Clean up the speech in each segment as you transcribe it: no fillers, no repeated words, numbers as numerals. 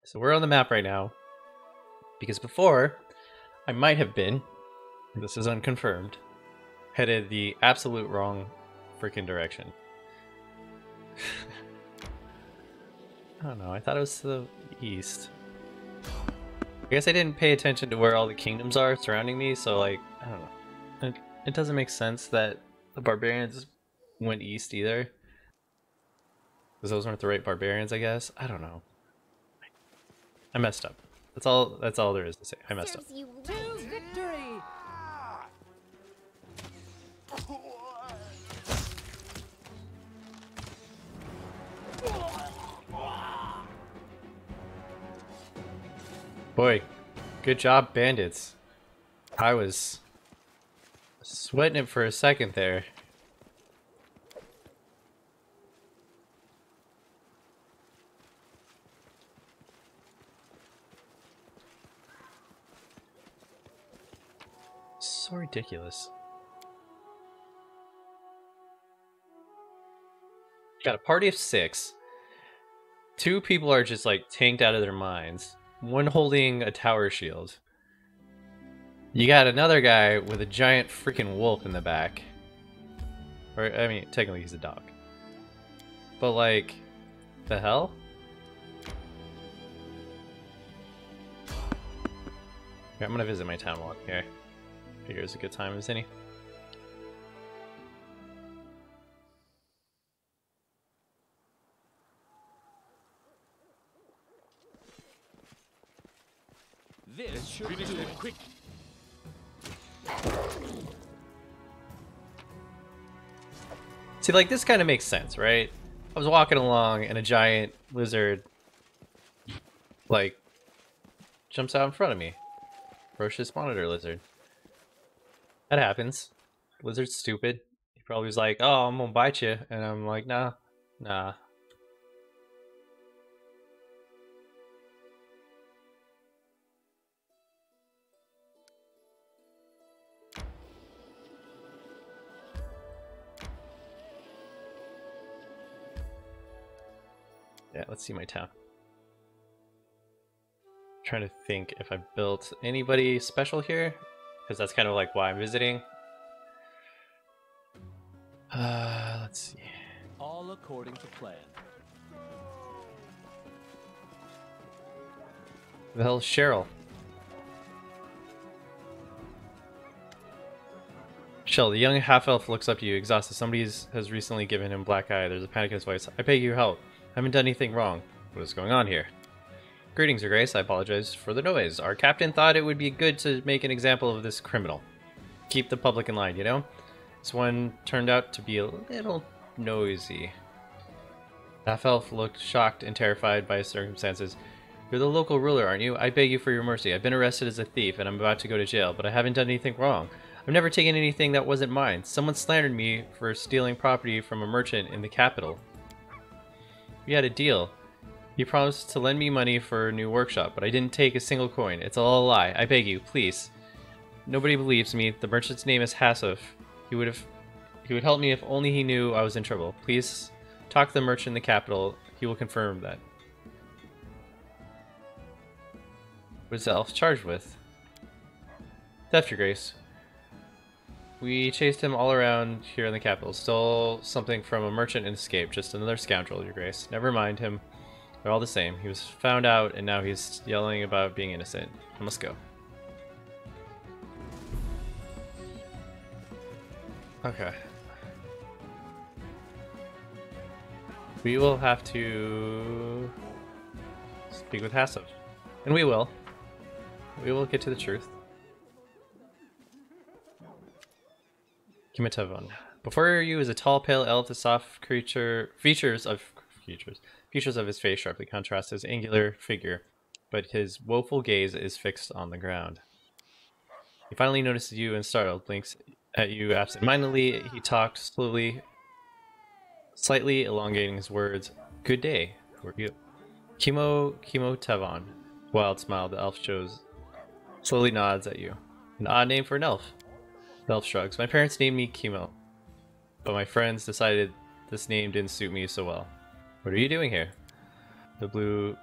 So we're on the map right now, because before, I might have been, this is unconfirmed, headed the absolute wrong freaking direction. I don't know, I thought it was to the east. I guess I didn't pay attention to where all the kingdoms are surrounding me, so like, I don't know. It doesn't make sense that the barbarians went east either. Because those weren't the right barbarians, I guess. I don't know. I messed up. That's all there is to say. I messed up. You to victory! Boy, good job, bandits. I was sweating it for a second there. So ridiculous. Got a party of 6. 2 people are just like tanked out of their minds. 1 holding a tower shield. You got another guy with a giant freaking wolf in the back. Or, I mean, technically he's a dog. But like, the hell? Okay, I'm gonna visit my town walk here. Figure it's a good time as any. This should finish it quick. See, like, this kind of makes sense, right? I was walking along and a giant lizard, like, jumps out in front of me. Ferocious monitor lizard. That happens. Lizard's stupid. He probably was like, oh, I'm gonna bite you. And I'm like, nah, nah. Yeah, let's see my town. Trying to think if I built anybody special here, because that's kind of like why I'm visiting. Let's see. All according to plan. The hell's Cheryl? Shell, the young half-elf looks up to you, exhausted. Somebody has recently given him black eye. There's a panic in his voice. I beg your help. I haven't done anything wrong. What is going on here? Greetings, Your Grace. I apologize for the noise. Our captain thought it would be good to make an example of this criminal. Keep the public in line, you know? This one turned out to be a little noisy. Half-elf looked shocked and terrified by his circumstances. You're the local ruler, aren't you? I beg you for your mercy. I've been arrested as a thief and I'm about to go to jail, but I haven't done anything wrong. I've never taken anything that wasn't mine. Someone slandered me for stealing property from a merchant in the capital. We had a deal. He promised to lend me money for a new workshop, but I didn't take a single coin. It's all a lie. I beg you, please. Nobody believes me. The merchant's name is Hassov. He would help me if only he knew I was in trouble. Please talk to the merchant in the capital. He will confirm that. What's the elf charged with? Theft, Your Grace. We chased him all around here in the capital, stole something from a merchant and escaped. Just another scoundrel, Your Grace. Never mind him. They're all the same. He was found out and now he's yelling about being innocent. I must go. Okay. We will have to speak with Hassov. And we will. We will get to the truth. Kimitavon. Before you is a tall, pale elf. The soft features of his face sharply contrast his angular figure, but his woeful gaze is fixed on the ground. He finally notices you and startled, blinks at you absent-mindedly. He talked slowly, slightly elongating his words. Good day. Who are you? Kimotavon. Wild smile. The elf shows. Slowly nods at you. An odd name for an elf. The elf shrugs. My parents named me Kimo, but my friends decided this name didn't suit me so well. What are you doing here? The blue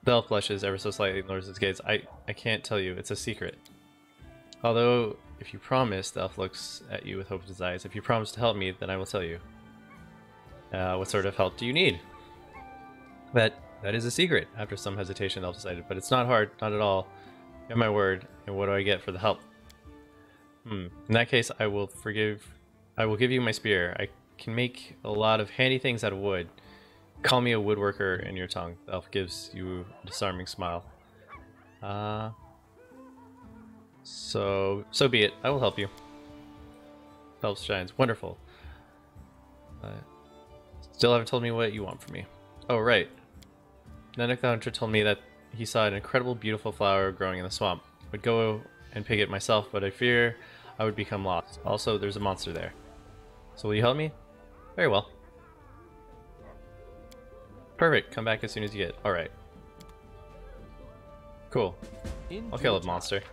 The elf blushes ever so slightly and lowers his gaze. I can't tell you. It's a secret. Although, if you promise, the elf looks at you with hope in his eyes. If you promise to help me, then I will tell you. What sort of help do you need? That is a secret. After some hesitation, the elf decided. But it's not hard. Not at all. You have my word. And what do I get for the help? In that case, I will give you my spear. I can make a lot of handy things out of wood. Call me a woodworker in your tongue. The elf gives you a disarming smile. So be it. I will help you. The elf shines. Wonderful. Still haven't told me what you want from me. Oh, right. Nanak the hunter told me that he saw an incredible, beautiful flower growing in the swamp. Would go and pick it myself, but I fear I would become lost. Also, there's a monster there. So will you help me? Very well. Perfect. Come back as soon as you get. Alright. Cool. I'll kill the monster.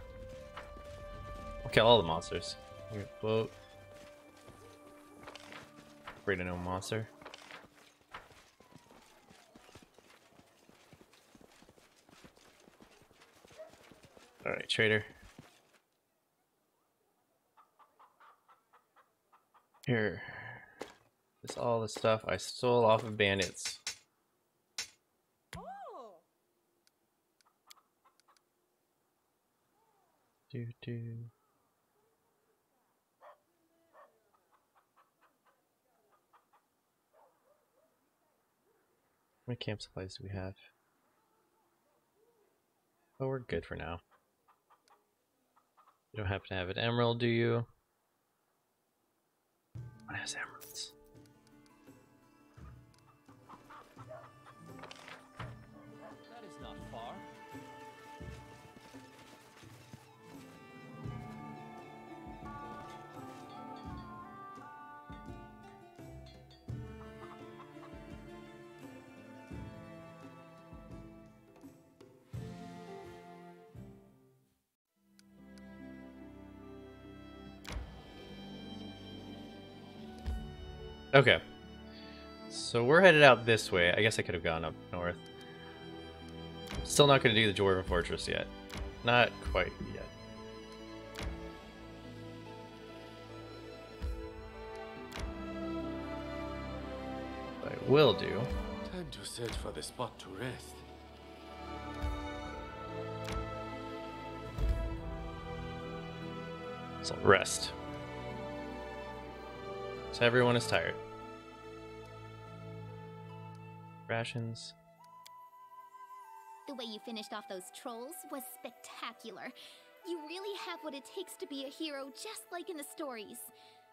I'll kill all the monsters. Here, boat. Afraid of no monster. Alright, trader. Here. This is all the stuff I stole off of bandits. Do. How many camp supplies do we have? Oh, we're good for now. You don't happen to have an emerald, do you? What has emeralds? That is not far. Okay. So we're headed out this way. I guess I could have gone up north. Still not going to do the Dwarven Fortress yet. Not quite yet. What I will do... Time to search for the spot to rest. So rest. So everyone is tired. Rations. The way you finished off those trolls was spectacular. You really have what it takes to be a hero, just like in the stories.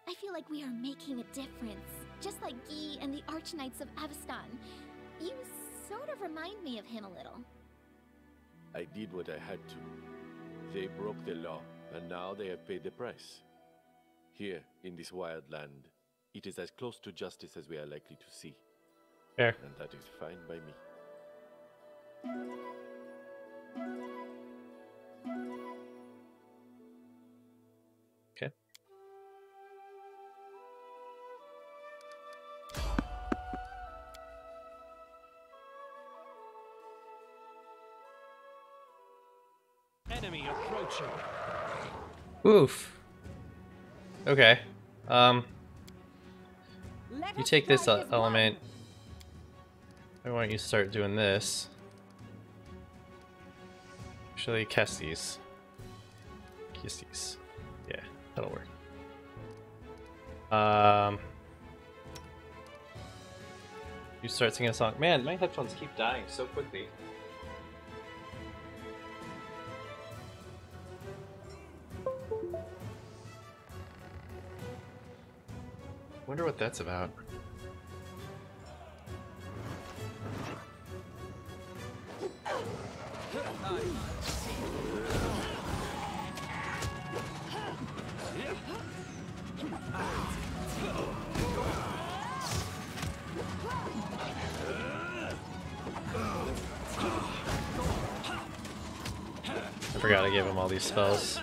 I feel like we are making a difference, just like Guy and the Archknights of Avestan. You sort of remind me of him a little. I did what I had to. They broke the law, and now they have paid the price. Here, in this wild land, it is as close to justice as we are likely to see. Fair. And that is fine by me. Okay. Enemy approaching. Oof. Okay. You take this element. I want you to start doing this. Actually, cast these. Kiss these. Yeah, that'll work. You start singing a song. Man, my headphones keep dying so quickly. Wonder what that's about. I forgot I gave him all these spells.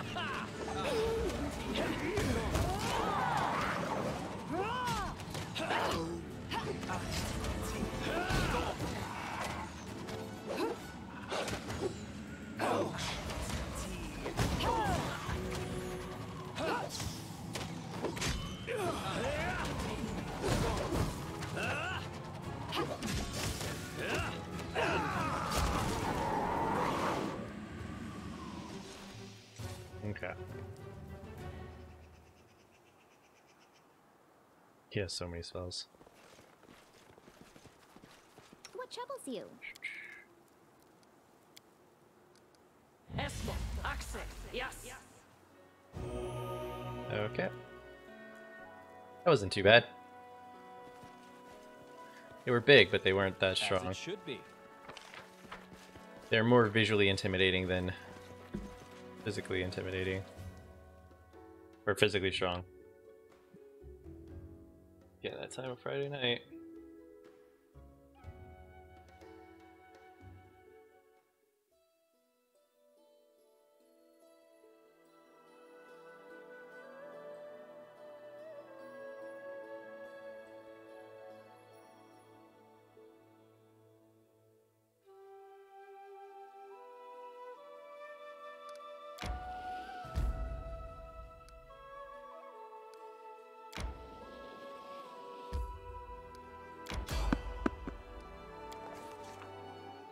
Okay. He has so many spells. What troubles you? Okay. That wasn't too bad. They were big, but they weren't that As strong. it should be. They're more visually intimidating than physically intimidating. Or physically strong. Yeah, that time of Friday night.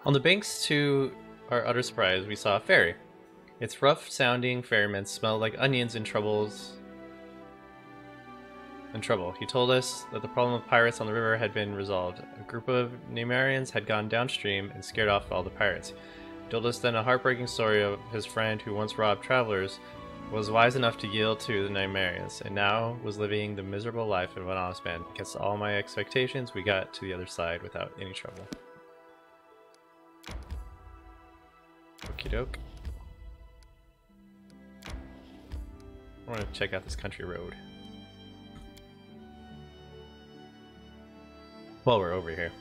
On the banks, to our utter surprise, we saw a ferry. Its rough-sounding ferrymen smelled like onions in trouble. He told us that the problem of pirates on the river had been resolved. A group of Neymarians had gone downstream and scared off all the pirates. He told us then a heartbreaking story of his friend who once robbed travelers, was wise enough to yield to the Neymarians, and now was living the miserable life of an honest man. Against all my expectations, we got to the other side without any trouble. Okie doke. I want to check out this country road. While we're over here.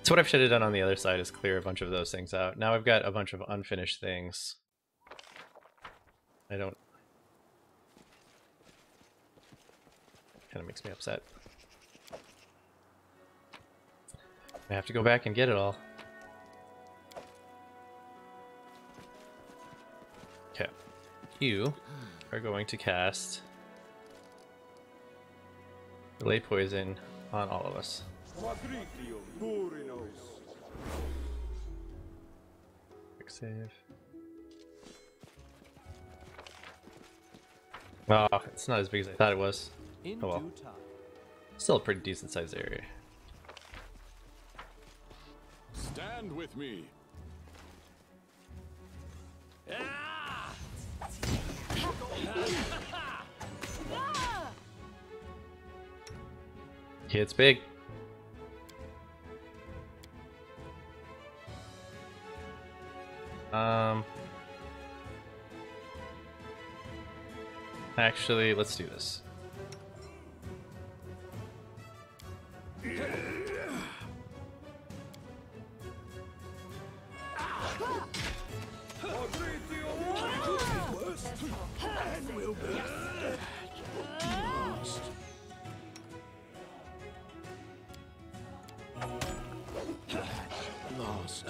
So what I should have done on the other side is clear a bunch of those things out. Now I've got a bunch of unfinished things. Kind of makes me upset. I have to go back and get it all. Okay. You are going to cast Relay Poison on all of us. Quick save. Oh, it's not as big as I thought it was. In Oh well. due time. Still a pretty decent sized area. Stand with me. It's big. Actually, let's do this. Lost.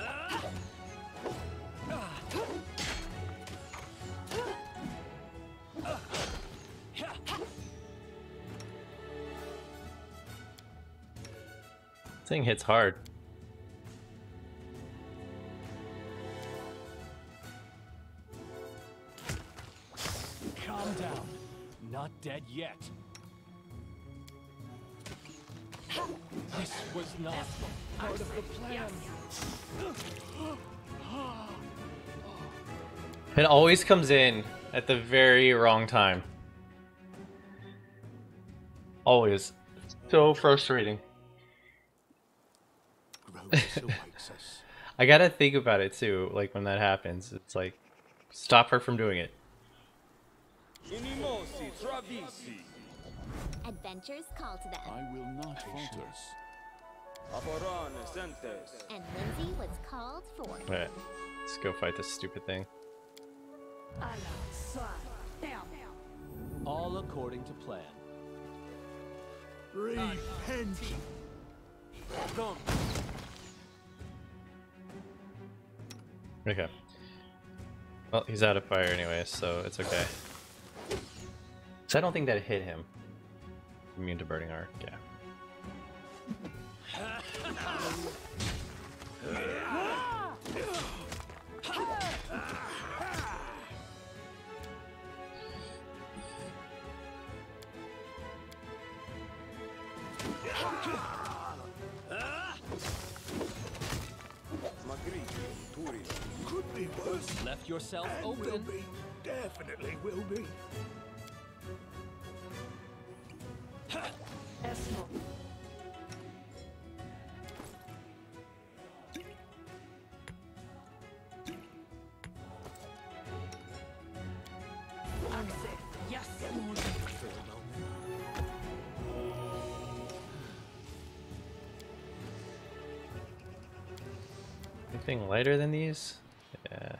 Thing hits hard. Calm down. Not dead yet. This was not part of the plan. It always comes in at the very wrong time. Always. So frustrating. I gotta think about it too, like when that happens. It's like, stop her from doing it. Adventures call to them. I will not falter. And Lindsay was called for. Alright, let's go fight this stupid thing. All according to plan. Repent. Okay. Well, he's out of fire anyway, so it's okay. So I don't think that hit him. Immune to burning arc, yeah. Could be worse. Left yourself And will open. be. Definitely will be. Yes. Anything lighter than these? Yeah.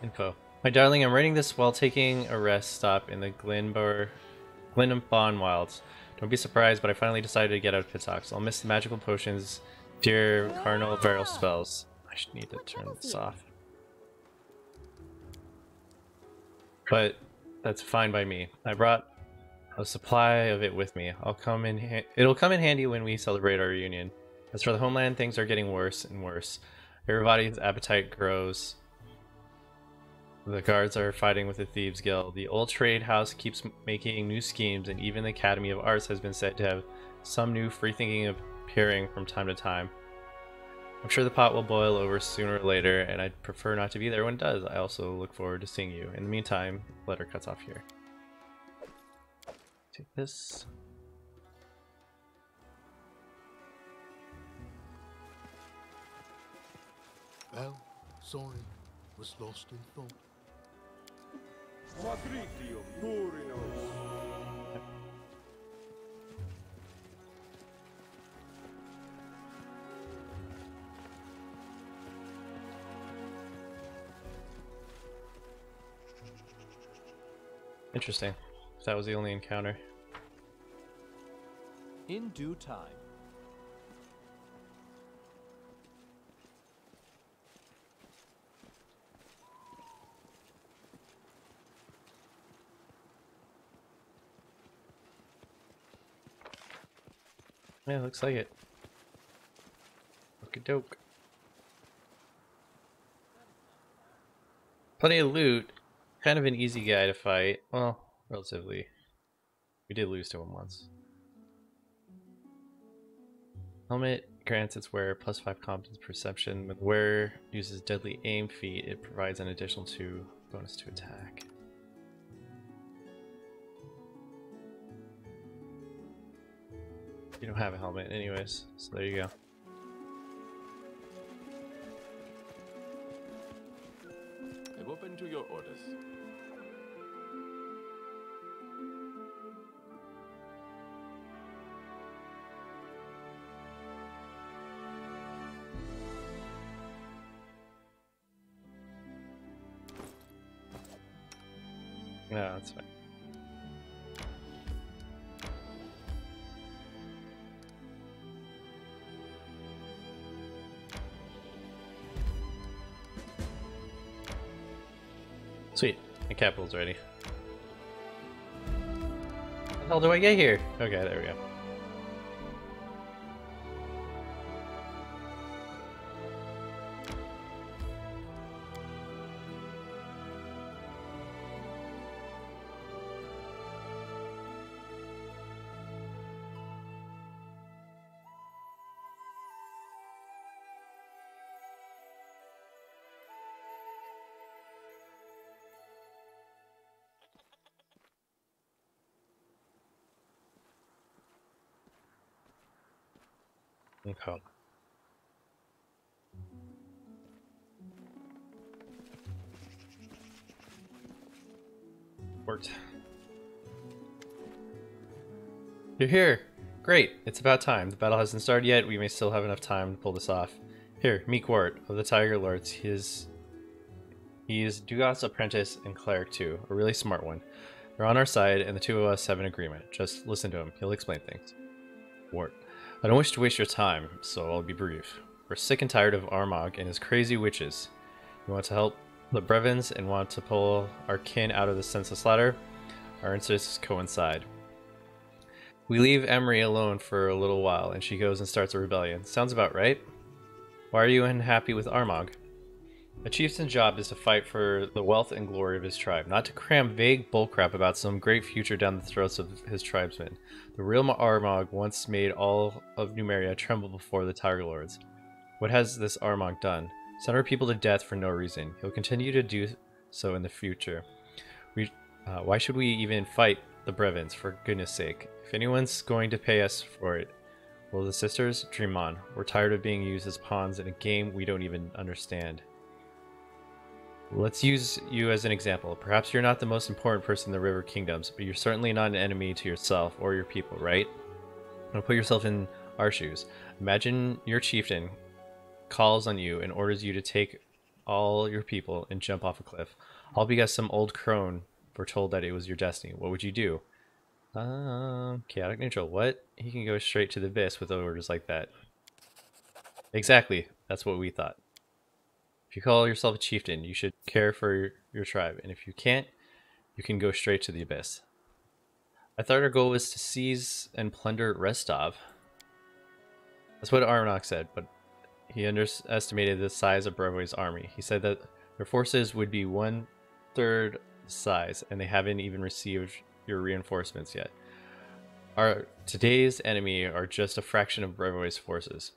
Info. My darling, I'm writing this while taking a rest stop in the Glenbon Wilds. Don't be surprised, but I finally decided to get out of Pitox. I'll miss the magical potions, dear carnal barrel spells. I should need to turn this off. But that's fine by me. I brought a supply of it with me. It'll come in handy when we celebrate our reunion. As for the homeland, things are getting worse and worse. Everybody's appetite grows. The guards are fighting with the Thieves Guild. The old trade house keeps making new schemes, and even the Academy of Arts has been said to have some new free thinking appearing from time to time. I'm sure the pot will boil over sooner or later, and I'd prefer not to be there when it does. I also look forward to seeing you. In the meantime, letter cuts off here. Take this. Well, sorry, was lost in thought. Interesting. That was the only encounter. In due time. Yeah, looks like it. Okie doke. Plenty of loot. Kind of an easy guy to fight. Well, relatively. We did lose to him once. Helmet grants its wearer +5 competence perception. When the wearer uses deadly aim feat, it provides an additional 2 bonus to attack. You don't have a helmet anyways, so there you go. I'm open to your orders. No, that's fine. Sweet, the capital's ready. What the hell do I get here? Okay, there we go. Okay. Worked. You're here! Great! It's about time. The battle hasn't started yet. We may still have enough time to pull this off. Here, meet Quart of the Tiger Lords. He's Dugat's apprentice and cleric too, a really smart one. They're on our side, and the two of us have an agreement. Just listen to him. He'll explain things. Wart. I don't wish to waste your time, so I'll be brief. We're sick and tired of Armagh and his crazy witches. We want to help the Brevins and want to pull our kin out of the senseless ladder. Our interests coincide. We leave Emery alone for a little while, and she goes and starts a rebellion. Sounds about right. Why are you unhappy with Armagh? A chieftain's job is to fight for the wealth and glory of his tribe, not to cram vague bullcrap about some great future down the throats of his tribesmen. The real Armagh once made all of Numeria tremble before the Tiger Lords. What has this Armagh done? Sent our people to death for no reason. He'll continue to do so in the future. Why should we even fight the Brevins, for goodness sake? If anyone's going to pay us for it, well, the sisters, dream on. We're tired of being used as pawns in a game we don't even understand. Let's use you as an example. Perhaps you're not the most important person in the River Kingdoms, but you're certainly not an enemy to yourself or your people, right? Now put yourself in our shoes. Imagine your chieftain calls on you and orders you to take all your people and jump off a cliff, all because some old crone foretold that it was your destiny. What would you do? Chaotic neutral. What? He can go straight to the abyss with orders like that. Exactly. That's what we thought. If you call yourself a chieftain, you should care for your tribe, and if you can't, you can go straight to the abyss. I thought our goal was to seize and plunder Restov. That's what Arnok said, but he underestimated the size of Brevoy's army. He said that their forces would be 1/3 the size, and they haven't even received your reinforcements yet. Today's enemy are just a fraction of Brevoy's forces.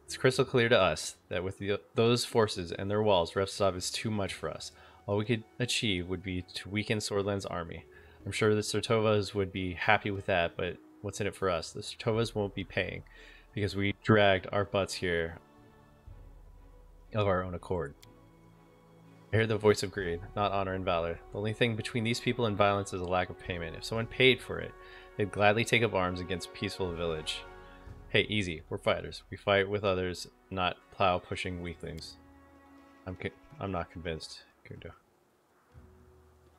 It's crystal clear to us that with those forces and their walls, Restov is too much for us. All we could achieve would be to weaken Swordland's army. I'm sure the Sertovas would be happy with that, but what's in it for us? The Sertovas won't be paying, because we dragged our butts here of our own accord. I hear the voice of greed, not honor and valor. The only thing between these people and violence is a lack of payment. If someone paid for it, they'd gladly take up arms against a peaceful village. Hey, easy. We're fighters. We fight with others, not plow-pushing weaklings. I'm not convinced, Kundo.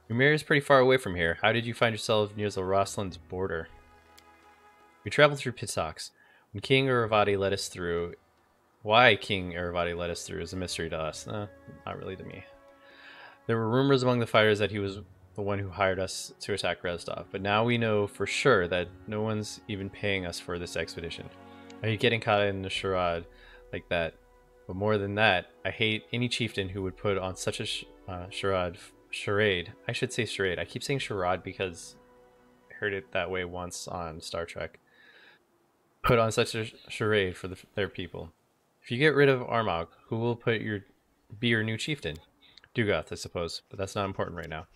Ymir is pretty far away from here. How did you find yourself near the Rosland's border? We traveled through Pitox. When King Uravati led us through... Why King Uravati led us through is a mystery to us. Not really to me. There were rumors among the fighters that he was the one who hired us to attack Restov, but now we know for sure that no one's even paying us for this expedition. I hate getting caught in a charade like that, but more than that, I hate any chieftain who would put on such a charade. I should say charade. I keep saying charade because I heard it that way once on Star Trek. Put on such a charade for their people. If you get rid of Armagh, who will be your new chieftain? Dugath, I suppose, but that's not important right now.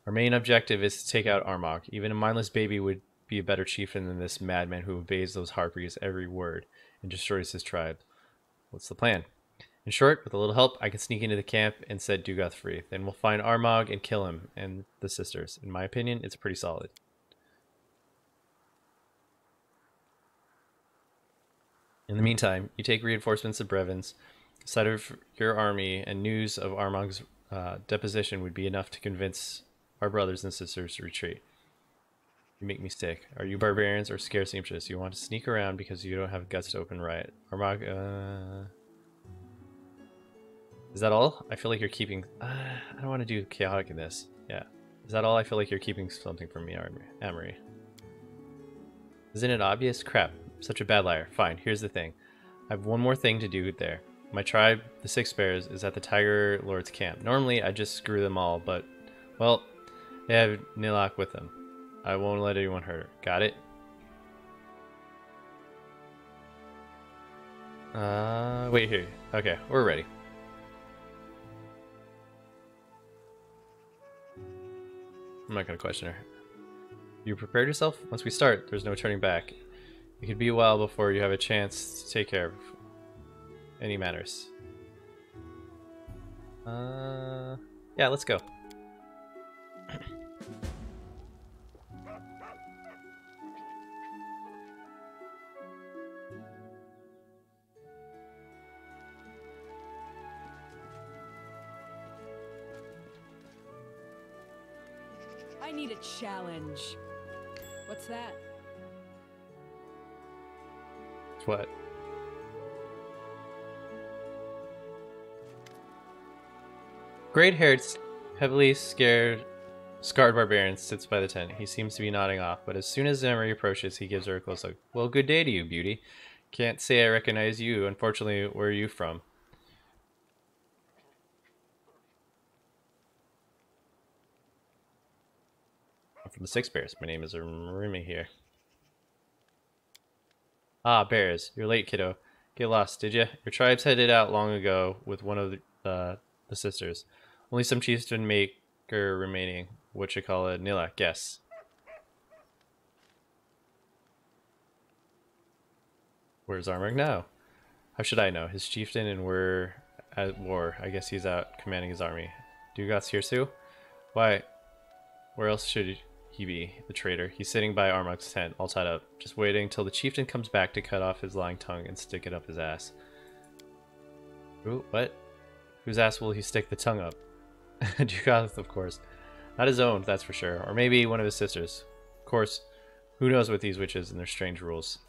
Our main objective is to take out Armagh. Even a mindless baby would be a better chieftain than this madman who obeys those harpies every word and destroys his tribe. What's the plan? In short, with a little help, I can sneak into the camp and set Dugath free. Then we'll find Armagh and kill him and the sisters. In my opinion, it's pretty solid. In the meantime, you take reinforcements of Brevins, sight of your army, and news of Armagh's deposition would be enough to convince our brothers and sisters to retreat. You make me sick. Are you barbarians or scarce seamstresses? You want to sneak around because you don't have guts to open riot. Armagh, is that all? I feel like you're keeping... I don't want to do chaotic in this. Yeah. Is that all? I feel like you're keeping something from me, Amory. Isn't it obvious? Crap. Such a bad liar. Fine, here's the thing. I have one more thing to do there. My tribe, the Six Bears, is at the Tiger Lord's camp. Normally, I just screw them all, but... Well, they have Nilak with them. I won't let anyone hurt her. Got it? Wait here. Okay, we're ready. I'm not gonna question her. You prepared yourself? Once we start, there's no turning back. It could be a while before you have a chance to take care of any matters. Yeah, let's go. I need a challenge. What's that? What? Great-haired, heavily scarred barbarian sits by the tent. He seems to be nodding off, but as soon as Emery approaches, he gives her a close look. Well, good day to you, beauty. Can't say I recognize you. Unfortunately, where are you from? I'm from the Six Bears. My name is Rimi here. Ah, bears. You're late, kiddo. Get lost, did ya? Your tribes headed out long ago with one of the sisters. Only some chieftain maker remaining. Whatchamacallit, Nilla, guess. Where's Armag now? How should I know? His chieftain and we're at war. I guess he's out commanding his army. Dugat's here too? Why? Where else should he be? The traitor. He's sitting by Armag's tent, all tied up, just waiting till the chieftain comes back to cut off his lying tongue and stick it up his ass. Ooh, what? Whose ass will he stick the tongue up? Dugat, of course. Not his own, that's for sure. Or maybe one of his sisters. Of course, who knows with these witches and their strange rules.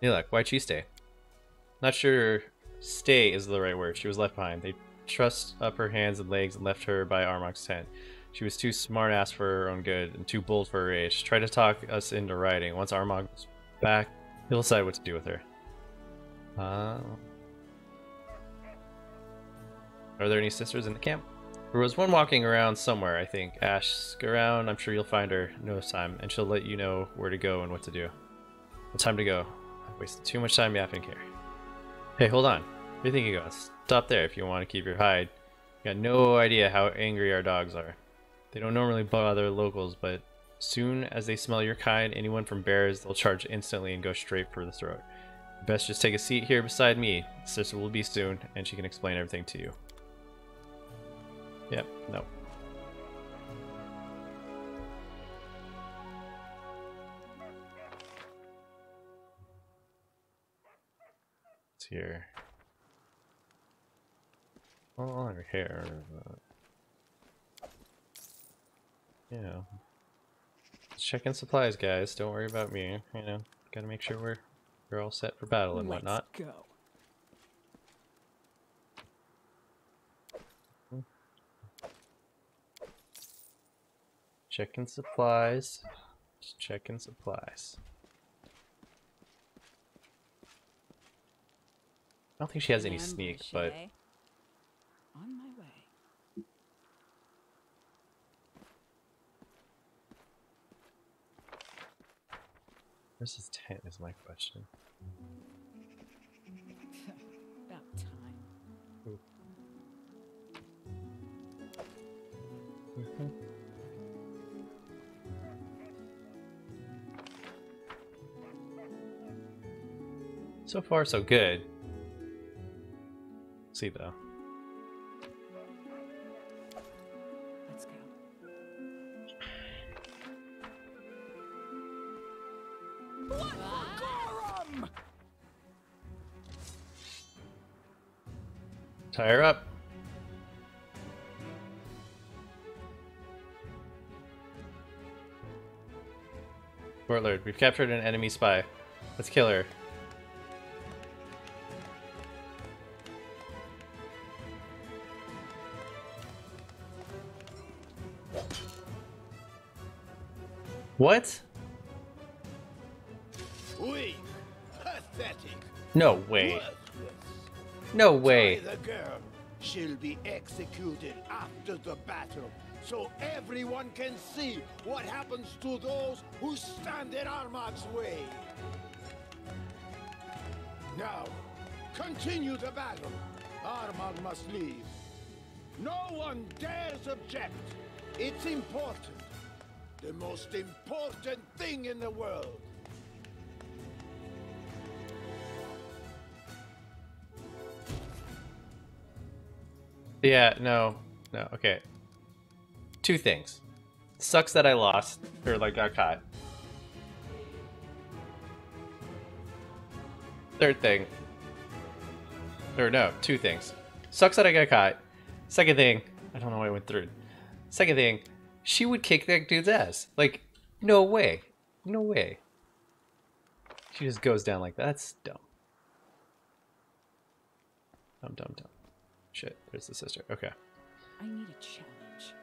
Nilak, why'd she stay? Not sure stay is the right word. She was left behind. They trussed up her hands and legs and left her by Armag's tent. She was too smart-ass for her own good and too bold for her age. Tried to talk us into riding. Once Armag's back, he'll decide what to do with her. Are there any sisters in the camp? There was one walking around somewhere, I think. Ask around, I'm sure you'll find her no time, and she'll let you know where to go and what to do. Well, time to go. I've wasted too much time yapping here. Hey, hold on. Where do you think you go? Stop there if you want to keep your hide. You got no idea how angry our dogs are. They don't normally bother locals, but soon as they smell your kind, anyone from bears, they'll charge instantly and go straight for the throat. Best just take a seat here beside me. Sister will be soon, and she can explain everything to you. Yep, no. It's here. Well, on her hair. You know. Checking supplies, guys. Don't worry about me. You know, gotta make sure we're all set for battle and whatnot. Let's go. Checking supplies. Just checking supplies. I don't think she has any sneak, but on my way. where's his tent is my question. About time. Ooh. So far, so good. See though. Let's go. Tie her up. Warlord, we've captured an enemy spy. Let's kill her. What? Weak, pathetic. No way. Worthless. No way. Try the girl. She'll be executed after the battle, so everyone can see what happens to those who stand in Armag's way. Now, continue the battle. Armag must leave. No one dares object. It's important. The most important thing in the world. Yeah, no, okay. Two things. Sucks that I lost, or like got caught. Third thing. Or no, two things. Sucks that I got caught. Second thing, I don't know why I went through. Second thing, she would kick that dude's ass. Like, no way. No way. She just goes down like that. That's dumb. Dumb. Shit, there's the sister. Okay. I need a challenge.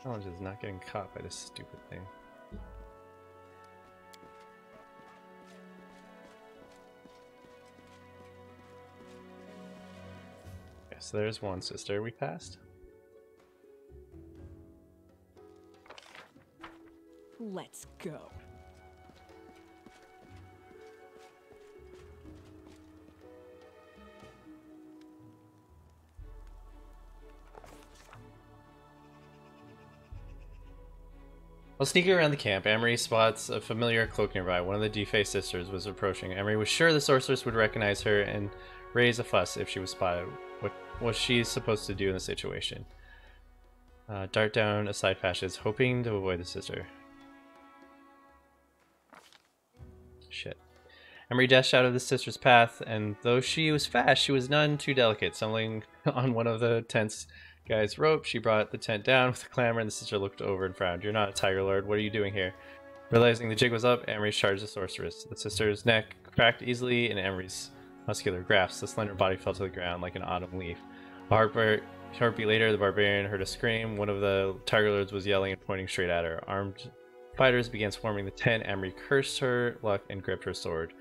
Challenge is not getting caught by this stupid thing. Okay, so there's one sister we passed. Let's go. While sneaking around the camp, Emery spots a familiar cloak nearby. One of the defaced sisters was approaching. Emery was sure the sorceress would recognize her and raise a fuss if she was spotted. What was she supposed to do in the situation? Dart down a side passage, hoping to avoid the sister. Shit. Emery dashed out of the sister's path, and though she was fast, she was none too delicate. Stumbling on one of the tent's guy's rope, she brought the tent down with a clamor, and the sister looked over and frowned. "You're not a Tiger Lord. What are you doing here?" Realizing the jig was up, Emery charged the sorceress. The sister's neck cracked easily in Emery's muscular grasp. The slender body fell to the ground like an autumn leaf. A heartbeat later, the barbarian heard a scream. One of the Tiger Lords was yelling and pointing straight at her. Armed fighters began swarming the tent. Emery cursed her luck and gripped her sword.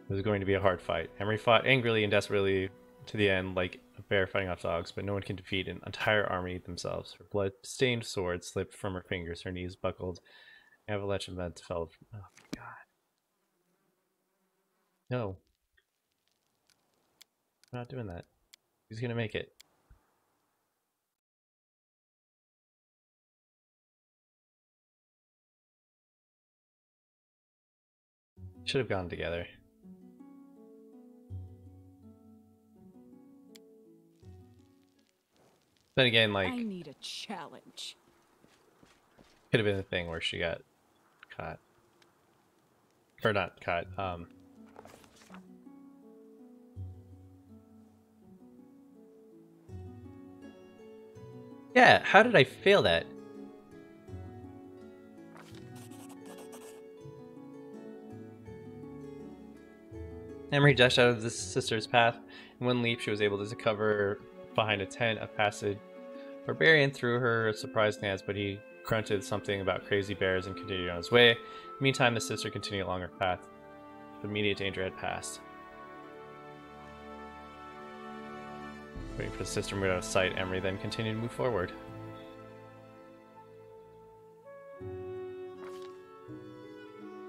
It was going to be a hard fight. Emery fought angrily and desperately to the end, like a bear fighting off dogs, but no one can defeat an entire army themselves. Her blood-stained sword slipped from her fingers. Her knees buckled. Avalanche of men fell. Oh my god. No. I'm not doing that. He's gonna make it. Should have gone together. Then again, like, I need a challenge. could have been a thing where she got caught. Or not caught, yeah, how did I fail that? Emery dashed out of the sister's path. In one leap, she was able to cover behind a tent. A passage barbarian threw her a surprised glance, but he grunted something about crazy bears and continued on his way. Meantime, the sister continued along her path. The immediate danger had passed. Waiting for the sister to move out of sight, Emery then continued to move forward.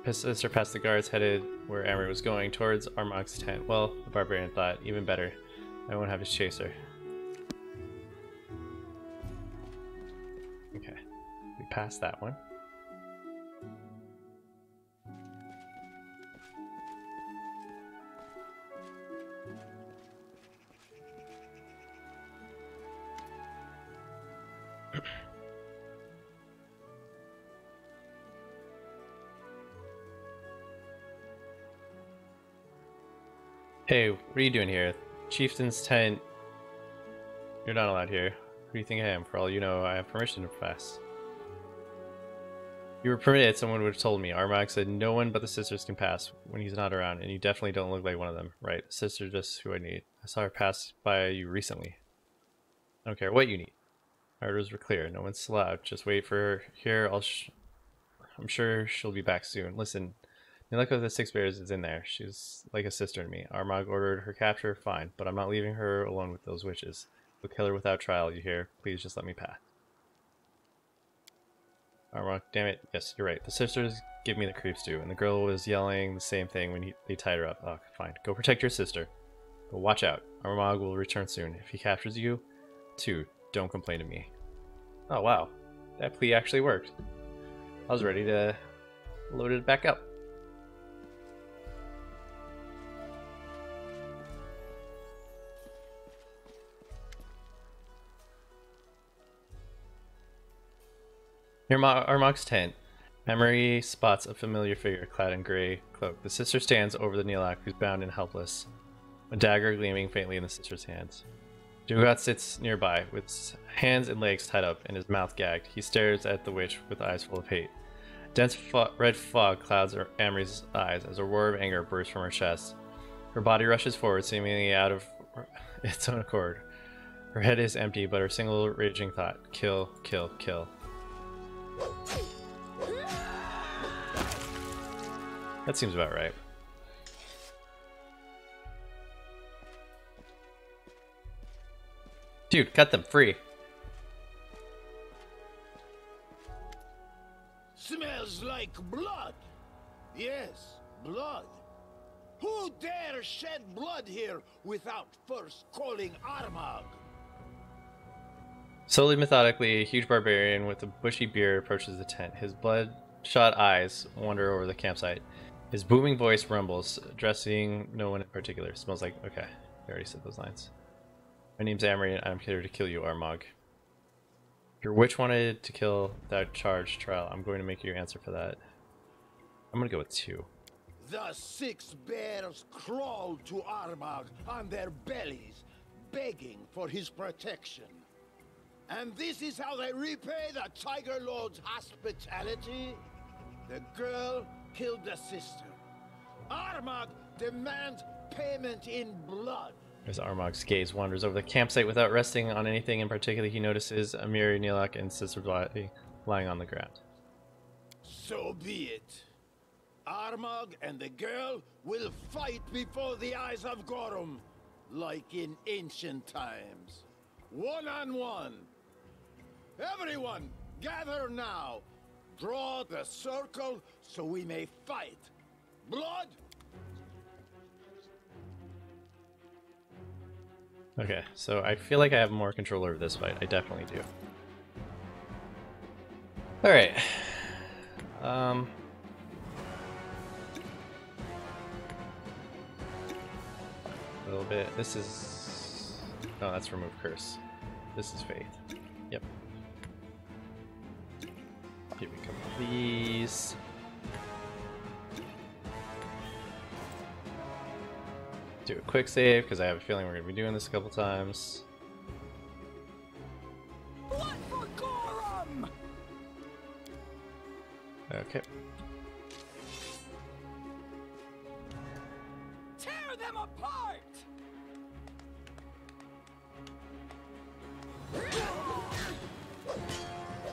His sister passed the guards, headed where Emery was going, towards Armag's tent. Well, the barbarian thought, even better. I won't have to chase her. Okay, we passed that one. Hey, what are you doing here? Chieftain's tent. You're not allowed here. Who do you think I am? For all you know, I have permission to pass. You were permitted, someone would have told me. Armag said no one but the sisters can pass when he's not around, and you definitely don't look like one of them. Right, the sister's just who I need. I saw her pass by you recently. I don't care what you need. My orders were clear. No one's allowed. Just wait for her here. I'm sure she'll be back soon. Listen, the luck of the Six Bears is in there. She's like a sister to me. Armag ordered her capture, fine, but I'm not leaving her alone with those witches. We'll kill her without trial, you hear? Please just let me pass. Armag, damn it. Yes, you're right. The sisters give me the creeps too, and the girl was yelling the same thing when they tied her up. Oh, fine. Go protect your sister. But watch out. Armag will return soon. If he captures you, too, don't complain to me. Oh, wow. That plea actually worked. I was ready to load it back up. Near Armag's tent, Emery spots a familiar figure clad in gray cloak. The sister stands over the Neelach, who's bound and helpless, a dagger gleaming faintly in the sister's hands. Dugat sits nearby, with his hands and legs tied up and his mouth gagged. He stares at the witch with eyes full of hate. Dense red fog clouds Amory's eyes as a roar of anger bursts from her chest. Her body rushes forward, seemingly out of its own accord. Her head is empty, but her single raging thought, kill, kill, kill. That seems about right. Dude, cut them free. Smells like blood. Yes, blood. Who dare shed blood here without first calling Armagh? Slowly, methodically, a huge barbarian with a bushy beard approaches the tent. His bloodshot eyes wander over the campsite. His booming voice rumbles, addressing no one in particular. Smells like... Okay, I already said those lines. My name's Amory, and I'm here to kill you, Armagh. Your witch wanted to kill without charge trial. I'm going to make you answer for that. I'm going to go with 2. The 6 bears crawled to Armagh on their bellies, begging for his protection. And this is how they repay the Tiger Lord's hospitality? The girl killed the sister. Armagh demands payment in blood. As Armagh's gaze wanders over the campsite without resting on anything in particular, he notices Amiri, Nilak, and Sister body lying on the ground. So be it. Armagh and the girl will fight before the eyes of Gorum, like in ancient times. 1-on-1. Everyone, gather now. Draw the circle so we may fight. Blood! Okay, so I feel like I have more control over this fight. I definitely do. Alright. A little bit. This is... No, that's remove curse. This is faith. Yep. Give me a couple of these. Do a quick save because I have a feeling we're going to be doing this a couple times. Blood for Gorum! Okay. Tear them apart!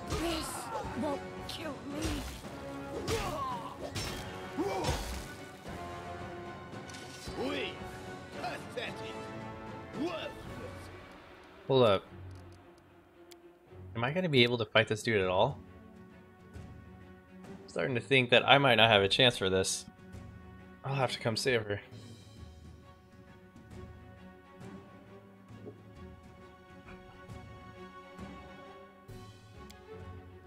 This won't kill me. We pathetic. Worthless. Hold up. Am I going to be able to fight this dude at all? I'm starting to think that I might not have a chance for this. I'll have to come save her.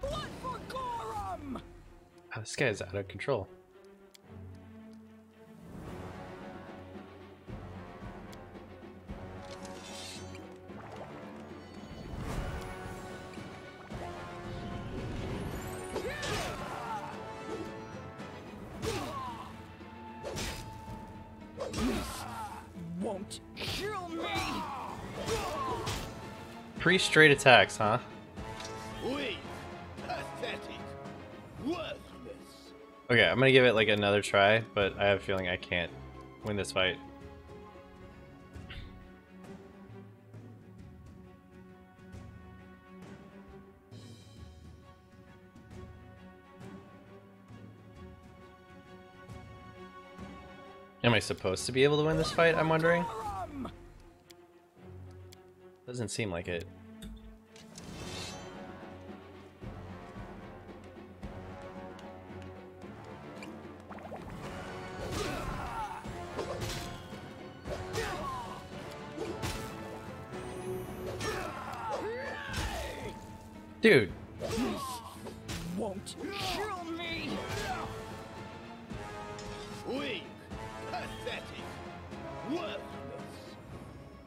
Blood for Gorum! Oh, this guy's out of control. Won't kill me! 3 straight attacks, huh? We pathetic. Worthless. Okay, I'm gonna give it like another try, but I have a feeling I can't win this fight. Am I supposed to be able to win this fight, I'm wondering? Doesn't seem like it. Dude. Won't kill me! Weak, pathetic, worthless.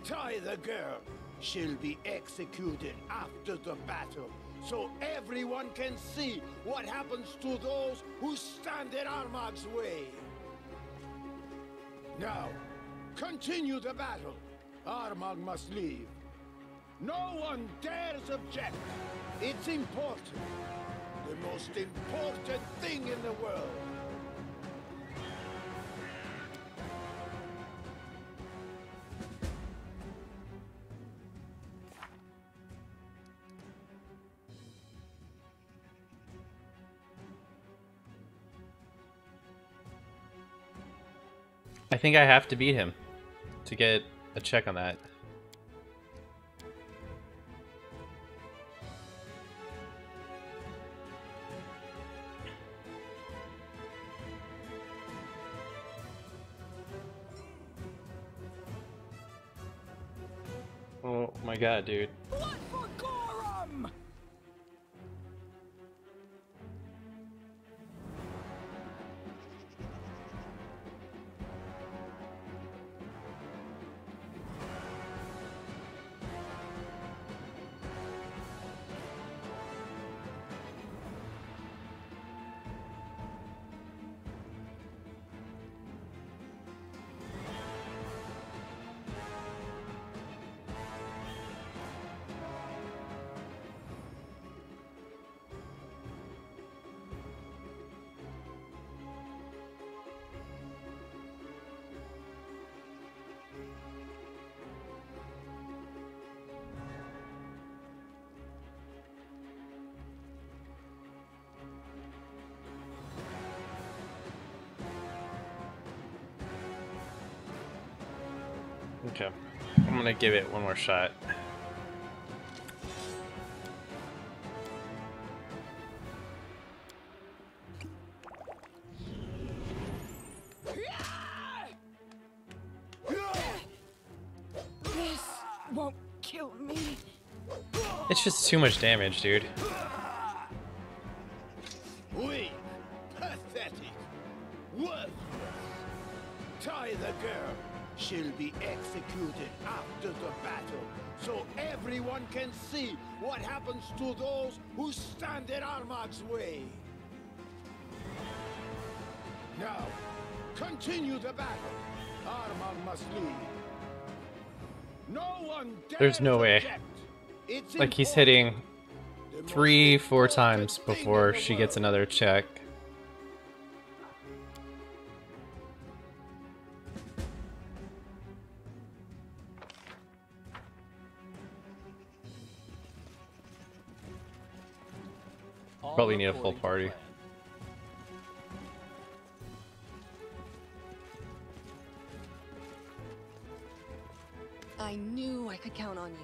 Tie the girl. She'll be executed after the battle, so everyone can see what happens to those who stand in Armagh's way. Now, continue the battle. Armagh must leave. No one dares object. It's important. The most important thing in the world. I think I have to beat him to get a check on that. Oh my god, dude. Blood for Gorum! Okay, I'm gonna give it one more shot. This won't kill me. It's just too much damage, dude. Weak, pathetic, worthless. Tie the girl. She'll be executed after the battle, so everyone can see what happens to those who stand in Armag's way. Now, continue the battle. Armag must lead. No one dares There's no way. object. It's Like, he's important. hitting The most 3-4 important times thing before in the she gets world. another check. All Probably need a full according to party. plan. I knew I could count on you.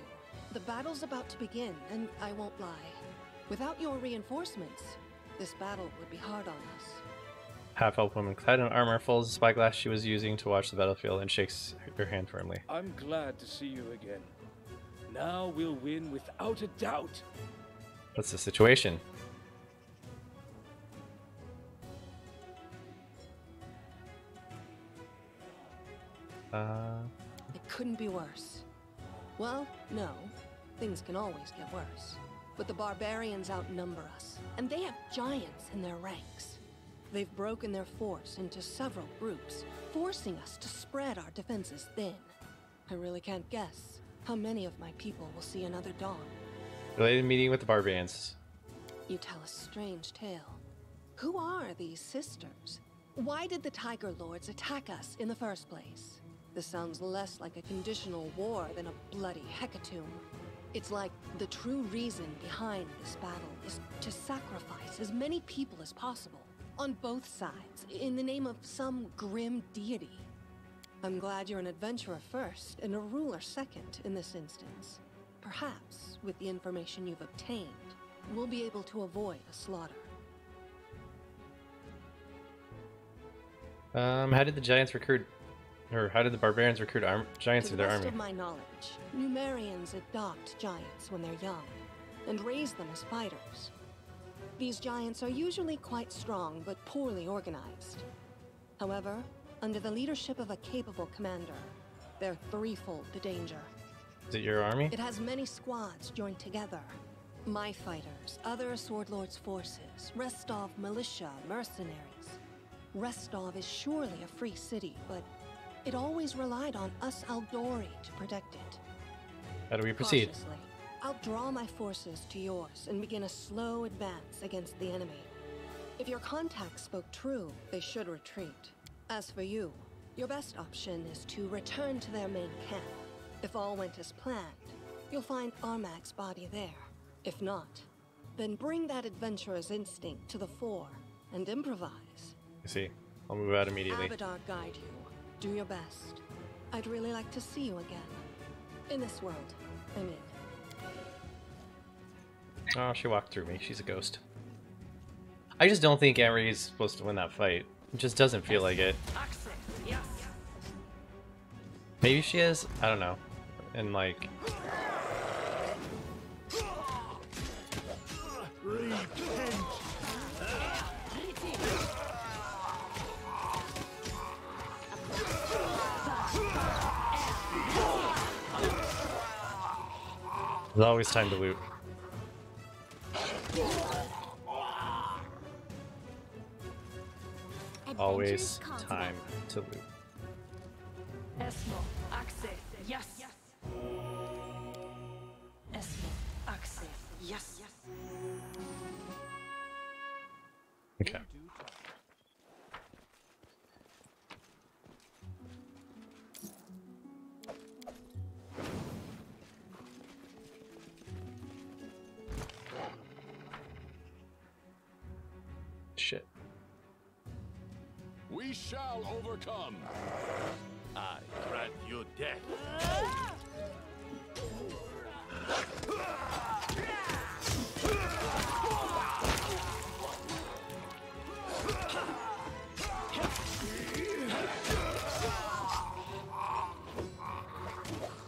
The battle's about to begin, and I won't lie. Without your reinforcements, this battle would be hard on us. Half-elf woman clad in armor folds the spyglass she was using to watch the battlefield and shakes her hand firmly. I'm glad to see you again. Now we'll win without a doubt. What's the situation? It couldn't be worse. Well, no. Things can always get worse. But the barbarians outnumber us, and they have giants in their ranks. They've broken their force into several groups, forcing us to spread our defenses thin. I really can't guess how many of my people will see another dawn. Related meeting with the barbarians. You tell a strange tale. Who are these sisters? Why did the Tiger Lords attack us in the first place? This sounds less like a conditional war than a bloody hecatomb. It's like the true reason behind this battle is to sacrifice as many people as possible, on both sides, in the name of some grim deity. I'm glad you're an adventurer first and a ruler second in this instance. Perhaps, with the information you've obtained, we'll be able to avoid a slaughter. How did the giants recruit, or how did the barbarians recruit giants To to the their best army? of my knowledge, Numerians adopt giants when they're young, and raise them as fighters. These giants are usually quite strong, but poorly organized. However, under the leadership of a capable commander, they're threefold the danger. Is it your army? It has many squads joined together. My fighters, other Swordlord's forces, Restov militia, mercenaries. Restov is surely a free city, but it always relied on us Aldori to protect it. How do we proceed? Cautiously. I'll draw my forces to yours and begin a slow advance against the enemy. If your contacts spoke true, they should retreat. As for you, your best option is to return to their main camp. If all went as planned, you'll find Armag's body there. If not, then bring that adventurer's instinct to the fore and improvise. I see. I'll move out immediately. Abadar guide you. Do your best. I'd really like to see you again. In this world, I mean. Oh, she walked through me. She's a ghost. I just don't think Emery is supposed to win that fight. It just doesn't feel like it. Maybe she is? I don't know. And like... There's always time to loot. Always time to loot. Esmo, Axe, yes. Esmo, Axe, yes. Okay. Shit. We shall overcome. I grant you death.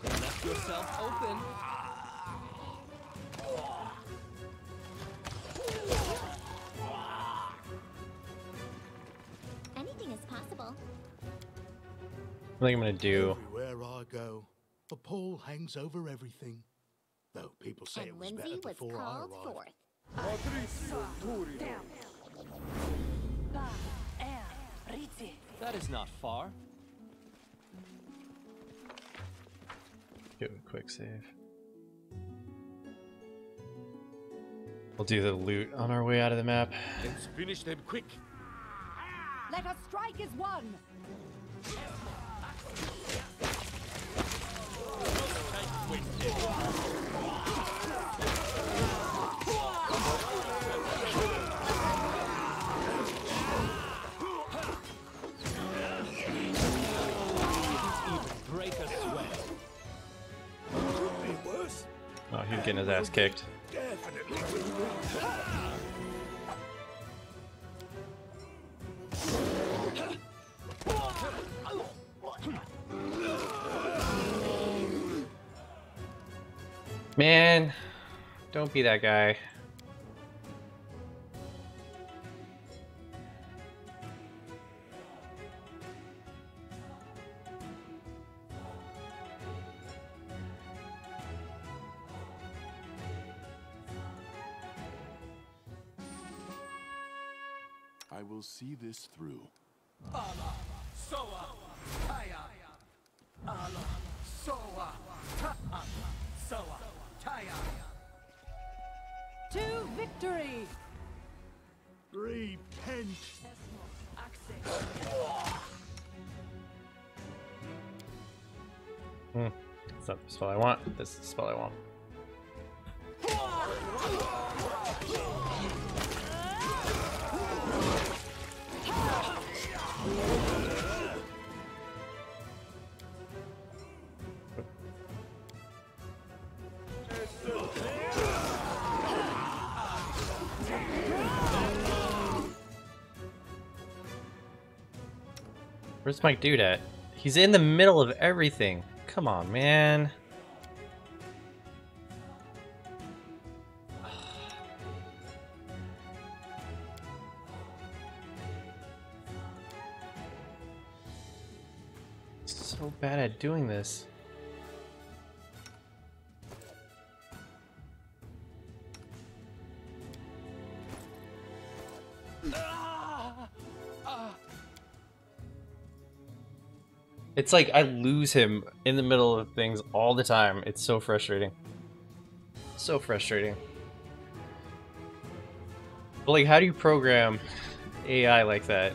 Let yourself open. Anything is possible. I think I'm gonna do... Everywhere I go, a pole hangs over everything. Though people say And it was Lindsay better was before I called arrived. forth. That is not far. Do a quick save. We'll do the loot on our way out of the map. Let's finish them quick. Let us strike as one. Break a sweat. Oh, he's getting his ass kicked. Man, don't be that guy. I will see this through. To victory! Repent! That's not the spell I want. This is the spell I want. Where's my dude at? He's in the middle of everything. Come on, man. So bad at doing this. It's like I lose him in the middle of things all the time. It's so frustrating. So frustrating. But like, how do you program AI like that?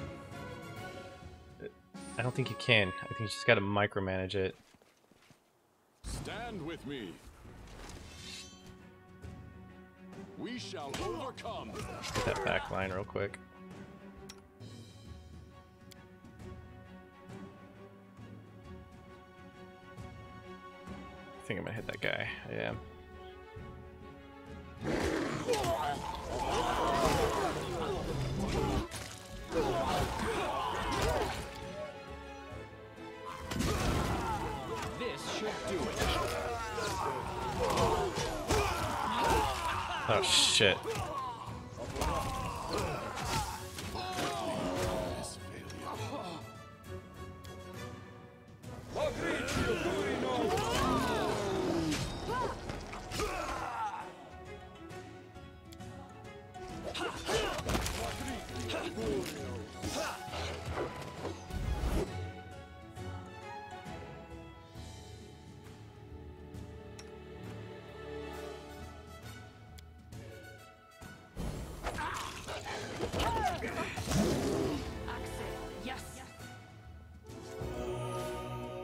I don't think you can. I think you just gotta micromanage it. Stand with me. We shall overcome. Get that back line real quick. I think I'm gonna hit that guy. I am. This should do it. Oh shit.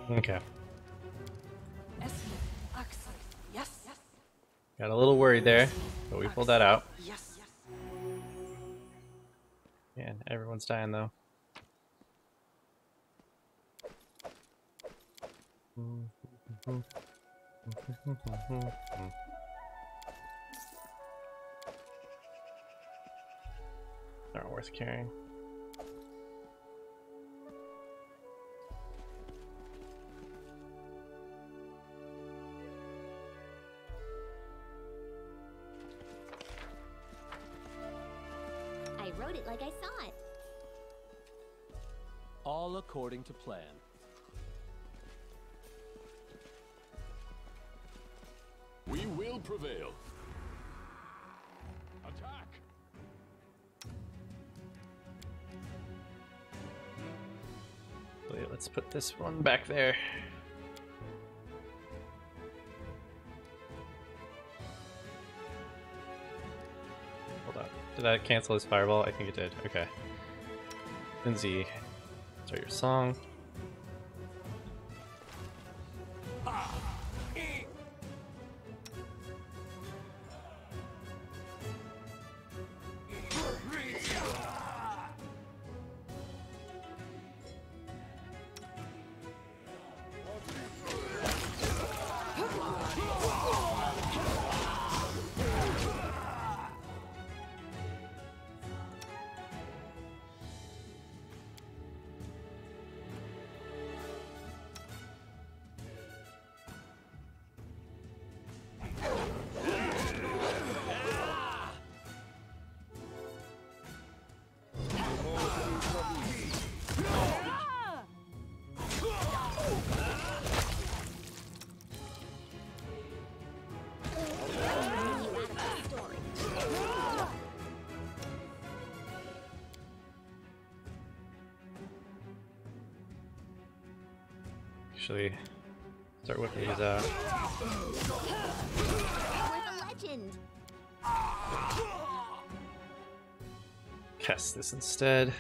Okay. Got a little worried there, but we pulled that out. Man, everyone's dying though. Not worth carrying. I wrote it like I saw it. All according to plan. We will prevail. Attack! Wait, let's put this one back there. Hold on. Did that cancel his fireball? I think it did. Okay. Lindsay, start your song. Actually, start whipping these out. You're the legend. Cast this instead.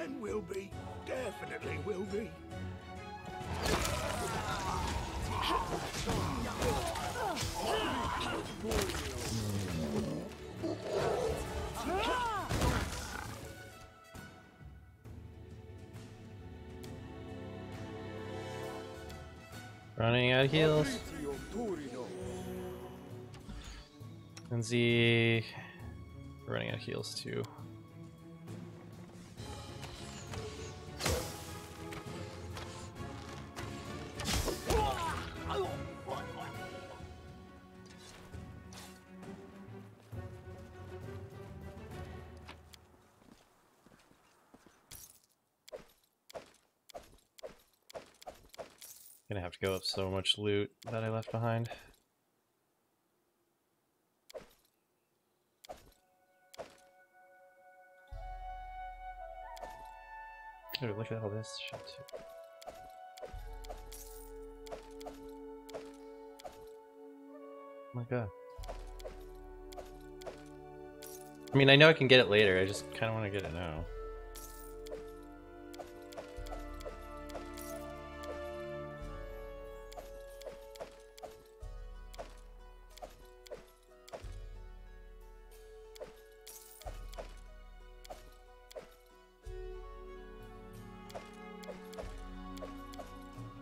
And will be. Definitely will be. Running out of heals. Lindsay, running out of heals too. Gonna have to go up so much loot that I left behind. Oh, look at all this shit too. Oh my god. I mean, I know I can get it later, I just kind of want to get it now.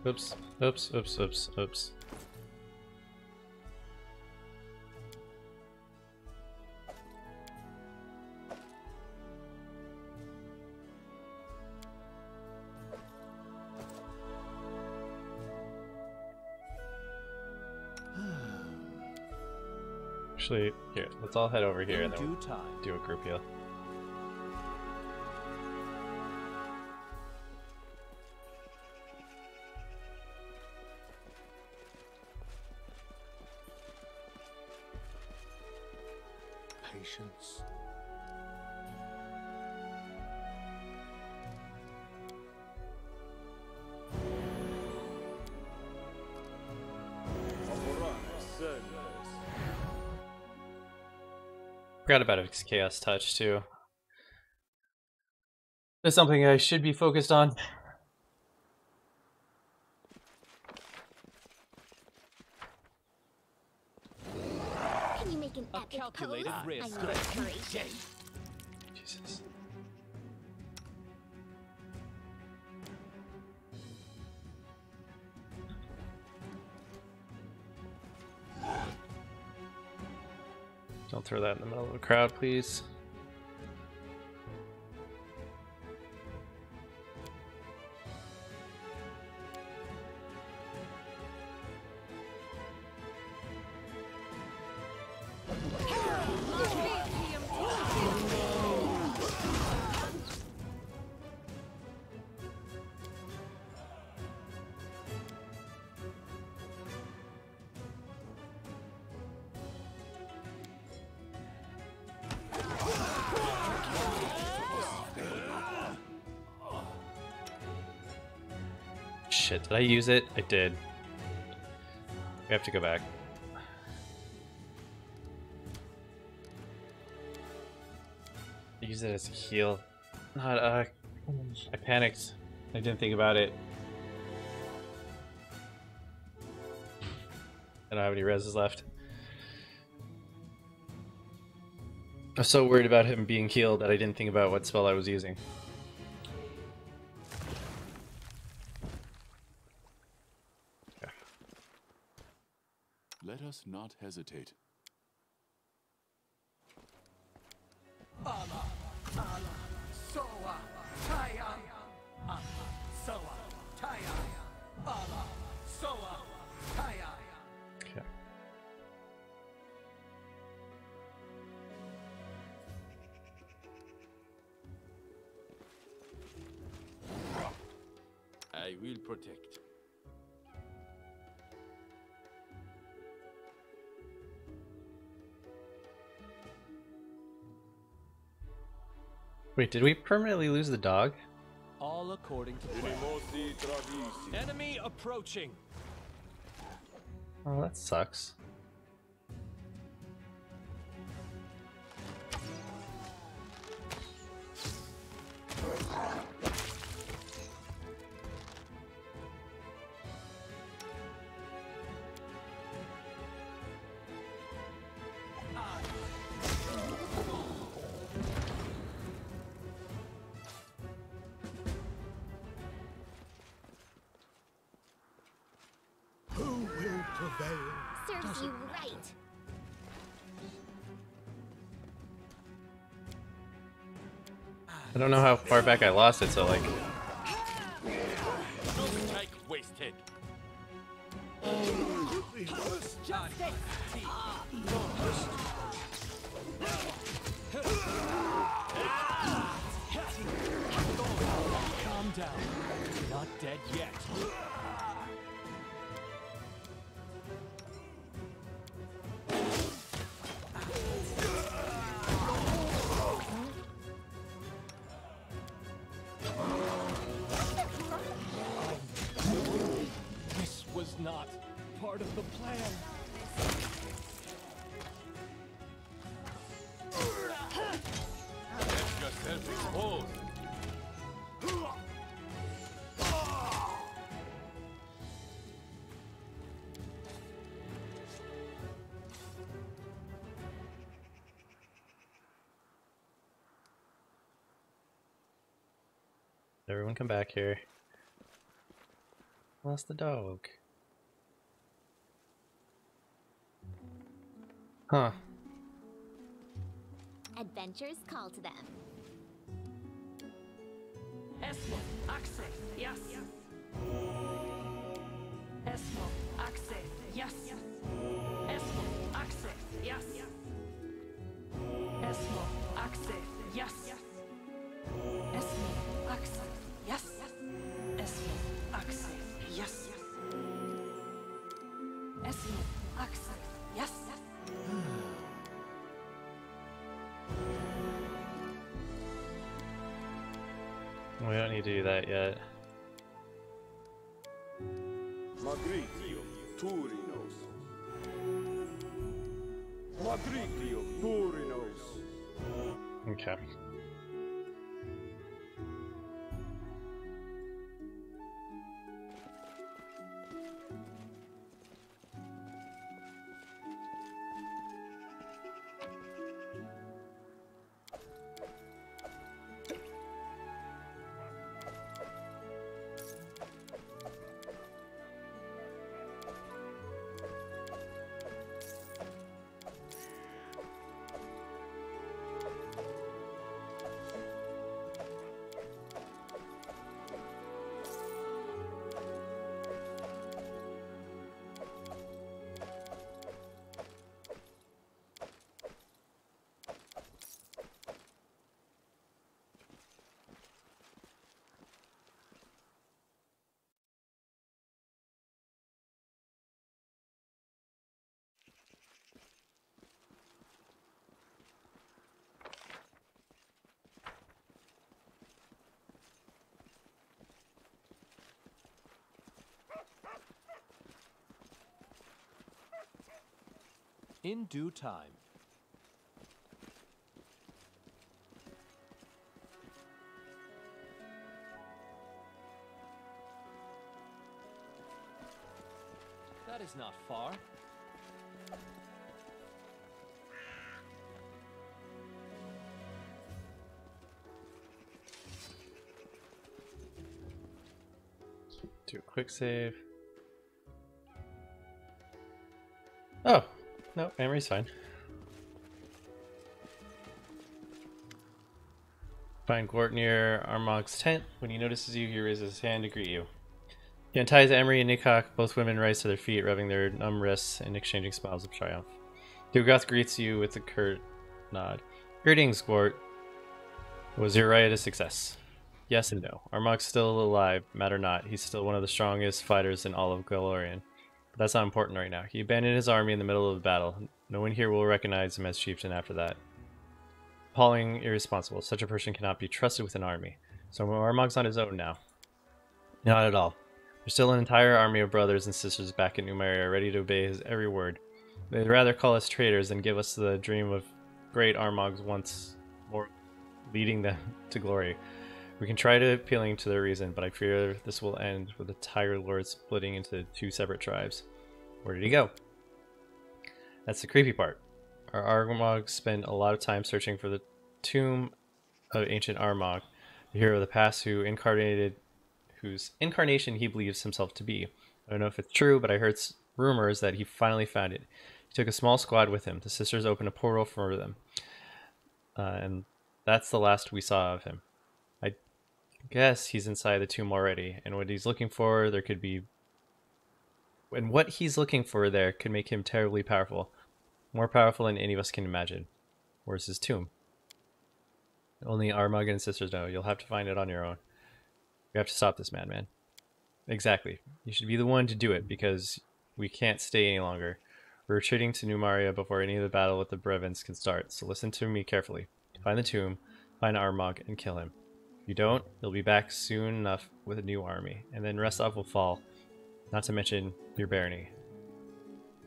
Oops, oops, oops, oops, oops. Actually, here, let's all head over here and then we'll do a group heal. Patience. Forgot about its chaos touch too. That's something I should be focused on. Can you make an epic calculated pose? risk. I need inspiration. Jesus. Don't throw that in the middle of the crowd, please. Shit, did I use it? I did. We have to go back. I used it as a heal. Not, I panicked. I didn't think about it. I don't have any reses left. I was so worried about him being healed that I didn't think about what spell I was using. Let us not hesitate. Allah, Allah, Soa, Taya, Allah, Soa, Taya, Allah, Soa, Taya. Okay. I will protect. Wait, did we permanently lose the dog? All according to plan. Enemy approaching. Oh, that sucks. Who will prevail? Serves you right. I don't know how far back I lost it, so like... Strike wasted. Calm down. Not dead yet. part of the plan. Get yourself exposed. Everyone come back here. Lost the dog. Huh. Adventures call to them. Esmo, Axe, yes. Esmo, Axe, yes. Esmo, Axe, yes. Esmo, Axe, yes. Esmo, Axe, yes. Esmo, Axe, yes. Esmo, Axe, yes. We don't need to do that yet. Magritio Turinos. Magritio Turinos. Okay. In due time. That is not far. Do a quick save. Oh, no, Amory's fine. Find Gort near Armag's tent. When he notices you, he raises his hand to greet you. He unties Emery and Nikok, both women rise to their feet, rubbing their numb wrists and exchanging smiles of triumph. Dugoth greets you with a curt nod. Greetings, Gort. Was your riot a success? Yes and no. Armag's still alive, matter not. He's still one of the strongest fighters in all of Galorian. But that's not important right now. He abandoned his army in the middle of the battle. No one here will recognize him as chieftain after that. Appalling, irresponsible. Such a person cannot be trusted with an army. So Armag's on his own now. Not at all. There's still an entire army of brothers and sisters back in Numeria ready to obey his every word. They'd rather call us traitors than give us the dream of great Armag's once more leading them to glory. We can try to appealing to their reason, but I fear this will end with the Tiger Lord splitting into two separate tribes. Where did he go? That's the creepy part. Our Armag spent a lot of time searching for the tomb of ancient Armag, the hero of the past whose incarnation he believes himself to be. I don't know if it's true, but I heard rumors that he finally found it. He took a small squad with him. The sisters opened a portal for them. And that's the last we saw of him. I guess he's inside the tomb already, and what he's looking for there could make him terribly powerful. More powerful than any of us can imagine. Where's his tomb? Only Armag and sisters know. You'll have to find it on your own. We have to stop this madman. Exactly. You should be the one to do it, because we can't stay any longer. We're retreating to Numaria before any of the battle with the Brevins can start, so listen to me carefully. Find the tomb, find Armag, and kill him. If you don't, you'll be back soon enough with a new army, and then Restov will fall, not to mention your barony.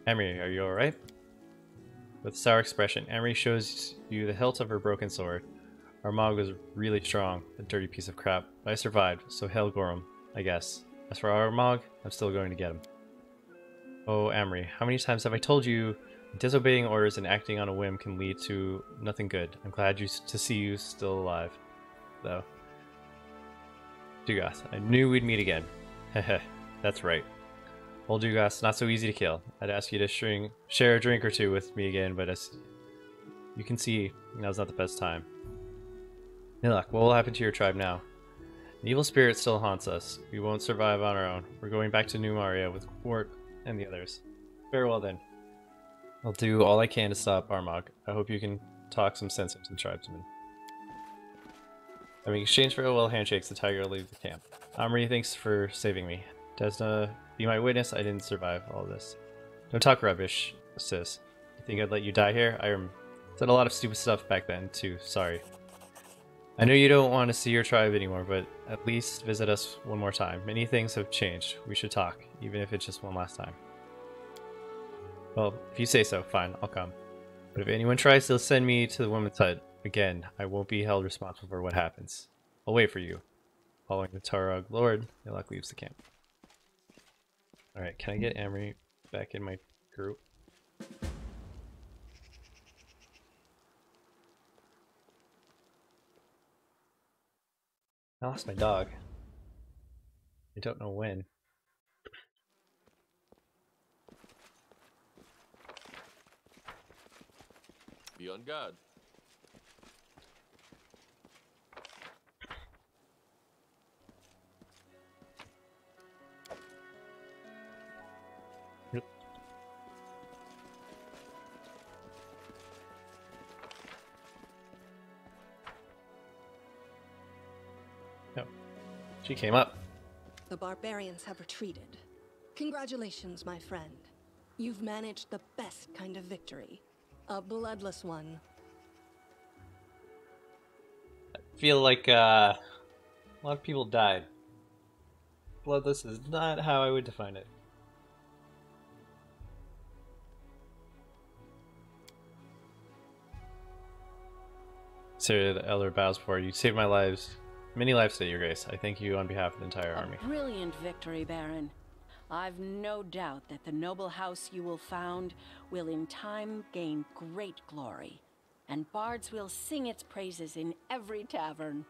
Emery, are you alright? With a sour expression, Emery shows you the hilt of her broken sword. Our Mog was really strong, a dirty piece of crap, but I survived, so hail Gorham, I guess. As for our Mog, I'm still going to get him. Oh, Emery, how many times have I told you disobeying orders and acting on a whim can lead to nothing good? I'm glad to see you still alive, though. Dugas, I knew we'd meet again. Heh, that's right. Old Dugas, not so easy to kill. I'd ask you to share a drink or two with me again, but as you can see, now's not the best time. Nilak, what will happen to your tribe now? An evil spirit still haunts us. We won't survive on our own. We're going back to New Maria with Quark and the others. Very well then. I'll do all I can to stop Armagh. I hope you can talk some sense into the tribesmen. In exchange for AOL handshakes, the tiger will leave the camp. Omri, thanks for saving me. Desna, be my witness, I didn't survive all this. Don't talk rubbish, sis. You think I'd let you die here? I said a lot of stupid stuff back then, too. Sorry. I know you don't want to see your tribe anymore, but at least visit us one more time. Many things have changed. We should talk, even if it's just one last time. Well, if you say so, fine, I'll come. But if anyone tries to send me to the woman's hut, again, I won't be held responsible for what happens. I'll wait for you. Following the Tarog Lord, Nilak leaves the camp. Alright, can I get Amory back in my group? I lost my dog. I don't know when. Be on guard. Yep. Oh, she came up. The barbarians have retreated. Congratulations, my friend. You've managed the best kind of victory. A bloodless one. I feel like a lot of people died. Bloodless is not how I would define it. Sarah the Elder bows before you. Saved my lives. Many lives today, Your Grace. I thank you on behalf of the entire army. A brilliant victory, Baron. I've no doubt that the noble house you will found will in time gain great glory, and bards will sing its praises in every tavern.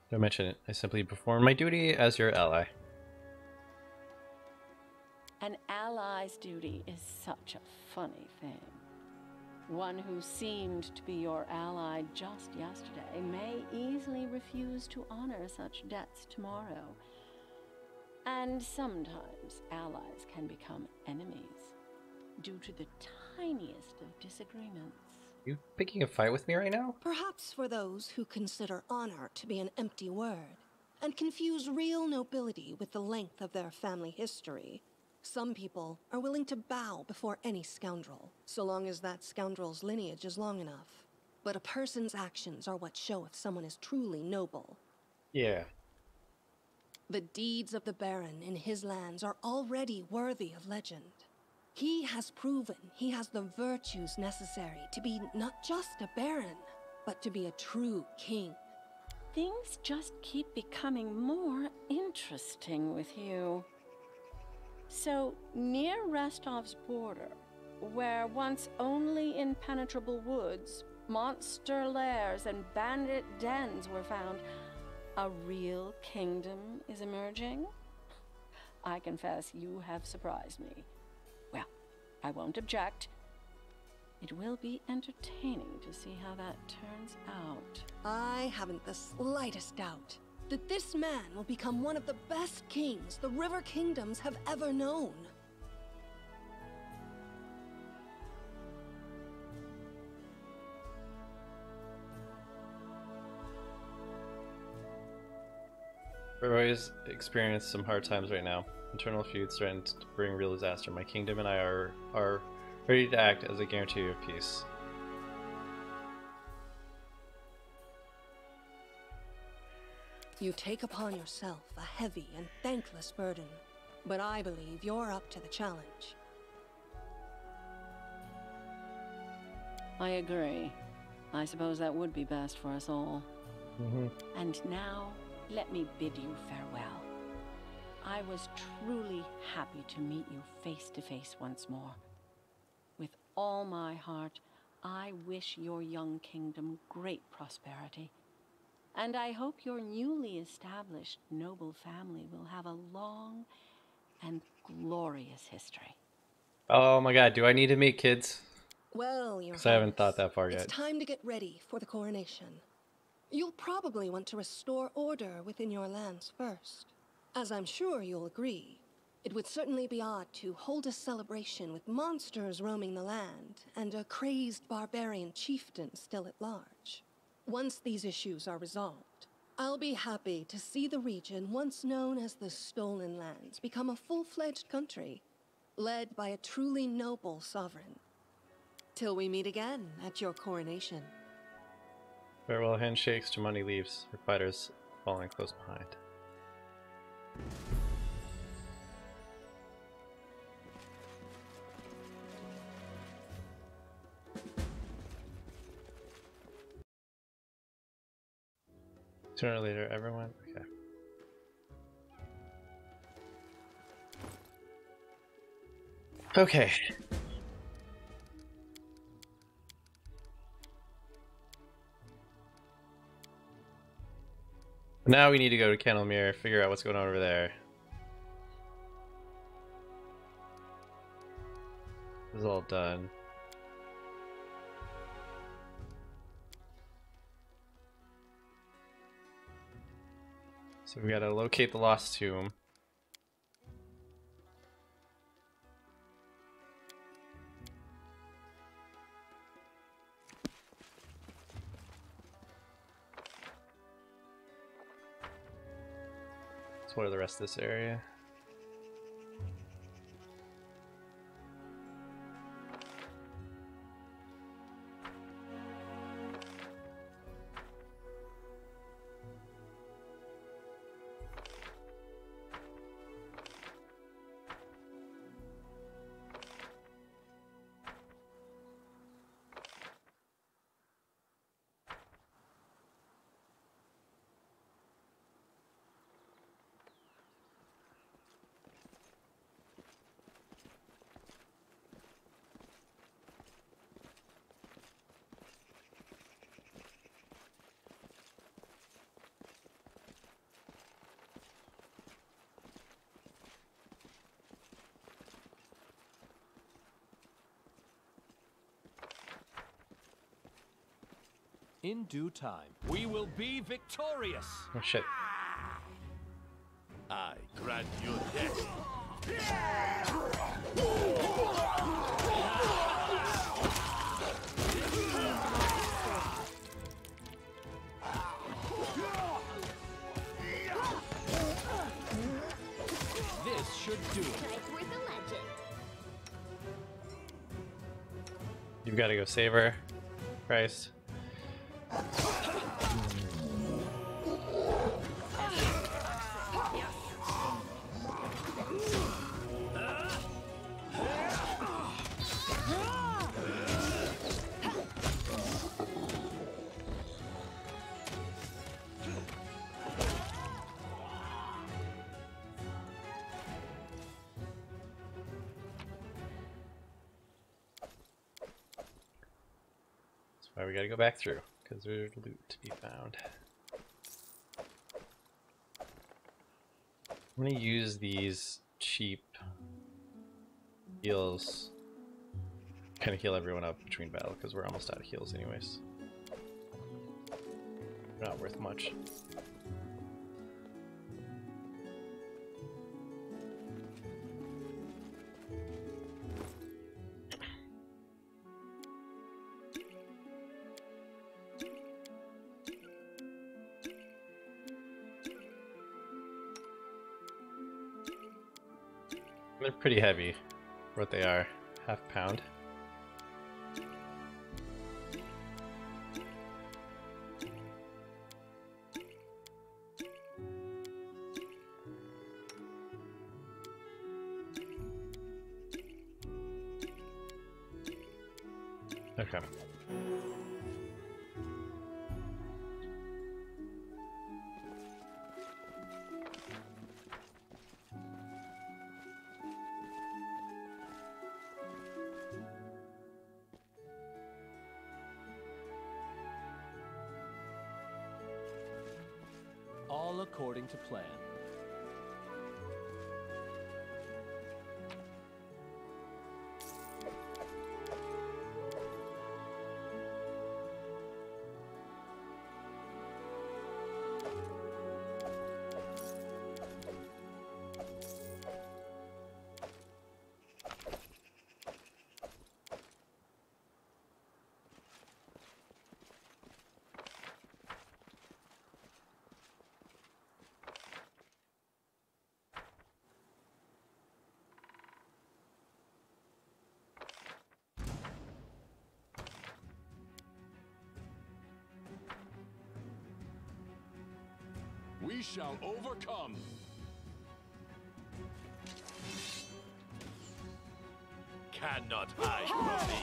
Don't mention it. I simply perform my duty as your ally. An ally's duty is such a funny thing. One who seemed to be your ally just yesterday may easily refuse to honor such debts tomorrow. And sometimes allies can become enemies due to the tiniest of disagreements. You picking a fight with me right now? Perhaps for those who consider honor to be an empty word, and confuse real nobility with the length of their family history. Some people are willing to bow before any scoundrel, so long as that scoundrel's lineage is long enough. But a person's actions are what show if someone is truly noble. Yeah. The deeds of the Baron in his lands are already worthy of legend. He has proven he has the virtues necessary to be not just a Baron, but to be a true king. Things just keep becoming more interesting with you. So, near Restov's border, where once only impenetrable woods, monster lairs, and bandit dens were found, a real kingdom is emerging? I confess you have surprised me. Well, I won't object. It will be entertaining to see how that turns out. I haven't the slightest doubt that this man will become one of the best kings the River Kingdoms have ever known. Roy's experienced some hard times right now. Internal feuds threaten to bring real disaster. My kingdom and I are ready to act as a guarantee of peace. You take upon yourself a heavy and thankless burden, but I believe you're up to the challenge. I agree. I suppose that would be best for us all. And now, let me bid you farewell. I was truly happy to meet you face to face once more. With all my heart, I wish your young kingdom great prosperity. And I hope your newly established noble family will have a long and glorious history. Oh my god, do I need to meet kids? Well, Your Because I haven't thought Highness, that far it's yet. time to get ready for the coronation. You'll probably want to restore order within your lands first. As I'm sure you'll agree, it would certainly be odd to hold a celebration with monsters roaming the land and a crazed barbarian chieftain still at large. Once these issues are resolved, I'll be happy to see the region once known as the Stolen Lands become a full-fledged country, led by a truly noble sovereign. Till we meet again at your coronation. Farewell handshakes, Jemani leaves, her fighters following close behind. Sooner or later, everyone. Okay. Okay. Now we need to go to Candlemere, figure out what's going on over there. This is all done. So we gotta locate the lost tomb. So what are the rest of this area? In due time, we will be victorious. Oh shit. I grant you death. This should do it. Like worth a legend. You've got to go save her. Christ. That's why we gotta go back through, because there's loot to be found. I'm gonna use these cheap heals, kind of heal everyone up between battle, because we're almost out of heals anyways. They're not worth much. They're pretty heavy for what they are. Half pound. Okay. All according to plan. We shall overcome. Cannot hide from me.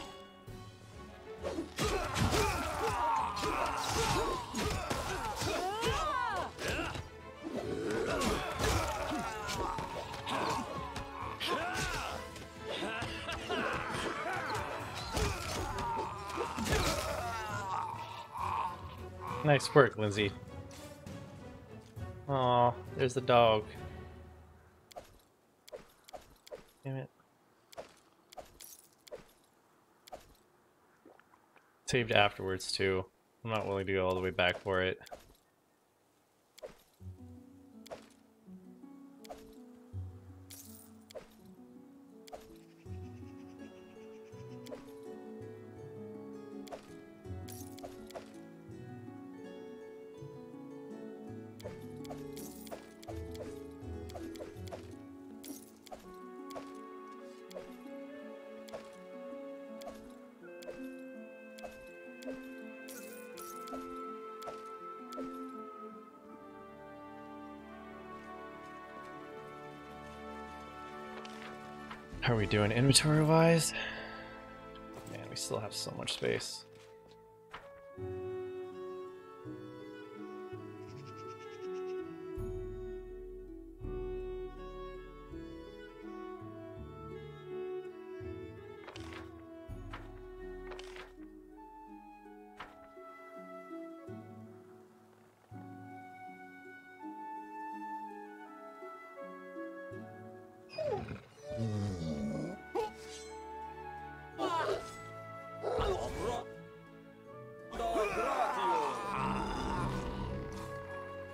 Nice work, Lindsay. Aw, there's the dog. Damn it. Saved afterwards, too. I'm not willing to go all the way back for it. How are we doing inventory wise? Man, we still have so much space.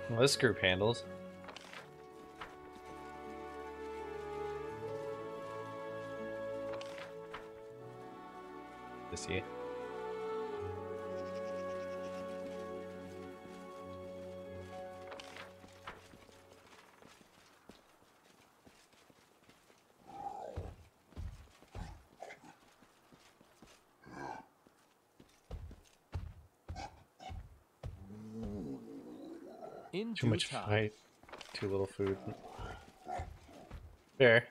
Well, this group handles. To see. In Too due much time. fight, too little food. Fair.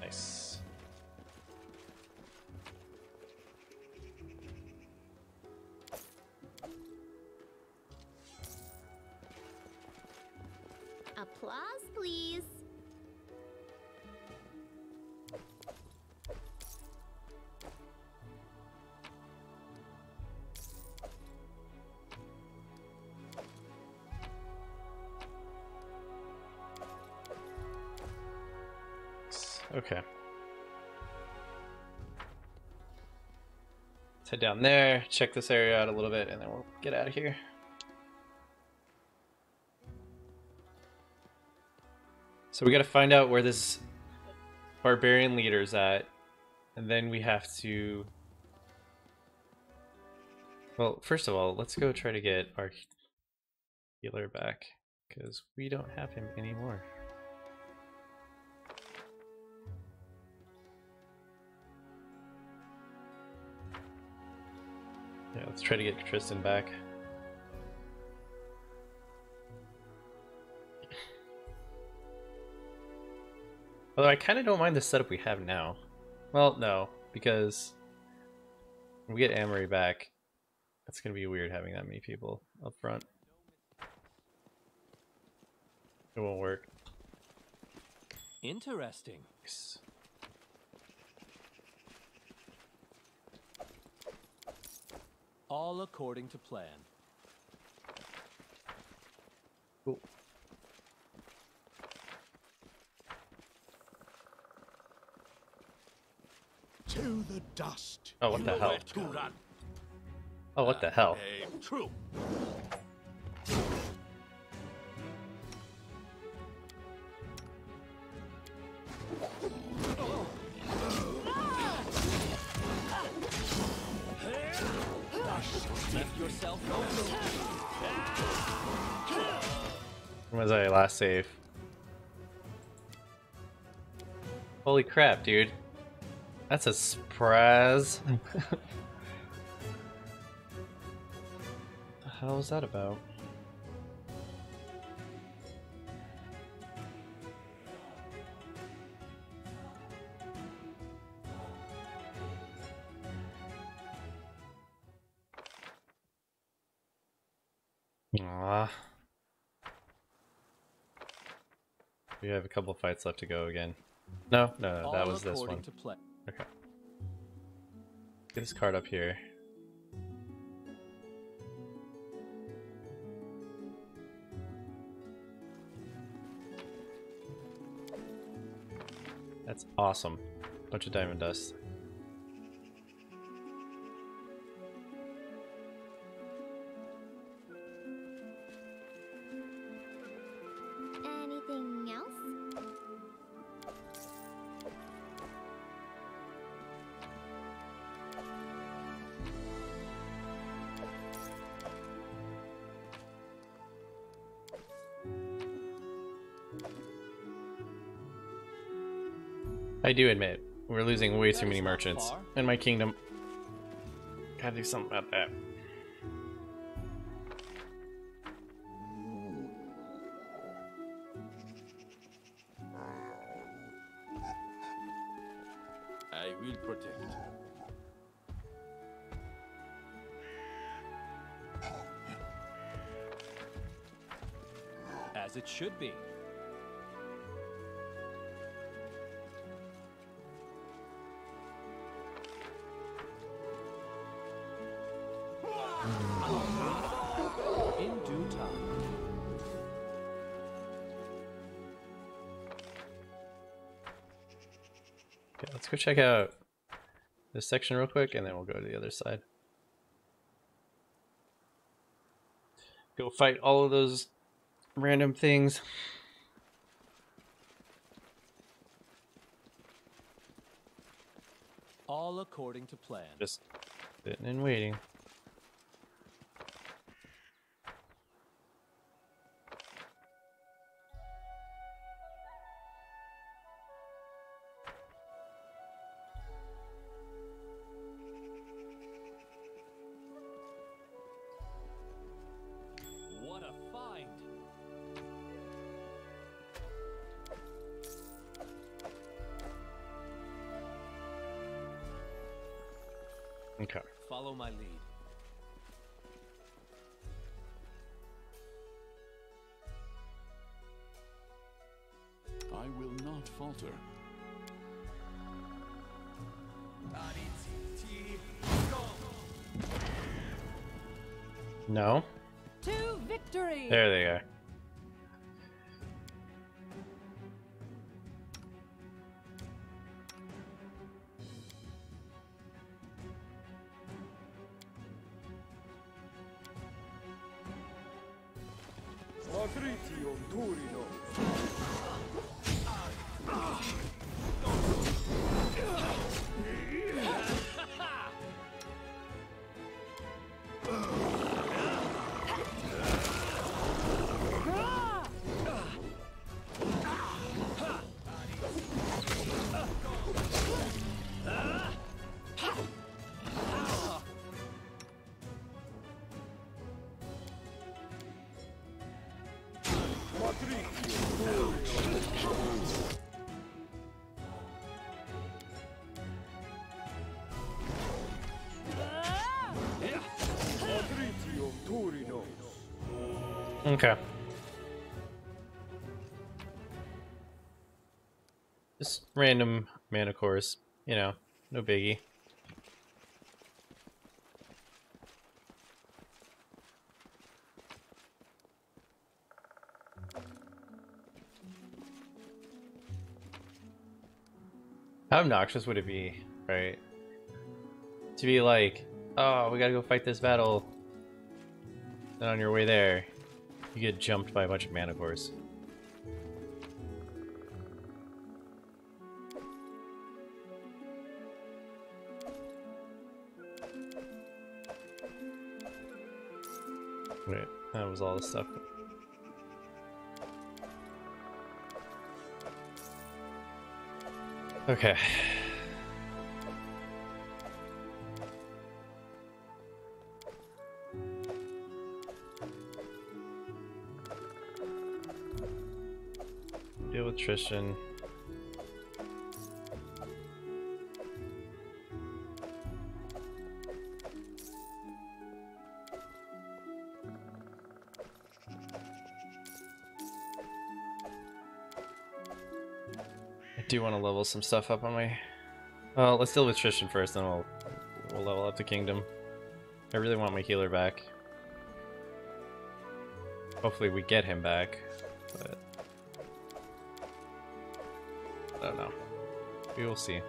Nice. Applause, please. Okay. Let's head down there, check this area out a little bit, and then we'll get out of here. So we gotta find out where this barbarian leader's at, and then we have to... Well, first of all, let's go try to get our healer back, because we don't have him anymore. Yeah, let's try to get Tristan back. Although I kind of don't mind the setup we have now. Well, no, because when we get Amory back, it's going to be weird having that many people up front. It won't work. Interesting. All according to plan. Cool. To the dust. Oh, what the hell? Oh, what the hell? True. Left yourself When was I last save? Holy crap, dude. That's a surprise. The hell is that about? Aww. We have a couple fights left to go again. No, that was this one. Okay. Get this card up here. That's awesome. Bunch of diamond dust. Anything else? I do admit, we're losing way too many merchants in my kingdom. Gotta do something about that. I will protect. as it should be. In due time. Okay, let's go check out this section real quick, and then we'll go to the other side. Go fight all of those random things. All according to plan. Just sitting and waiting. What a find! Okay. Follow my lead. I will not falter. No? To victory! There they are. Okay. Just random mana cores, you know, no biggie. How obnoxious would it be, right? To be like, oh, we gotta go fight this battle. And on your way there, you get jumped by a bunch of mana cores. Wait, that was all the stuff. Okay. Deal with Tristan. I do want to level some stuff up on my... Well, let's deal with Tristan first, then we'll level up the kingdom. I really want my healer back. Hopefully we get him back, but... I don't know. We will see.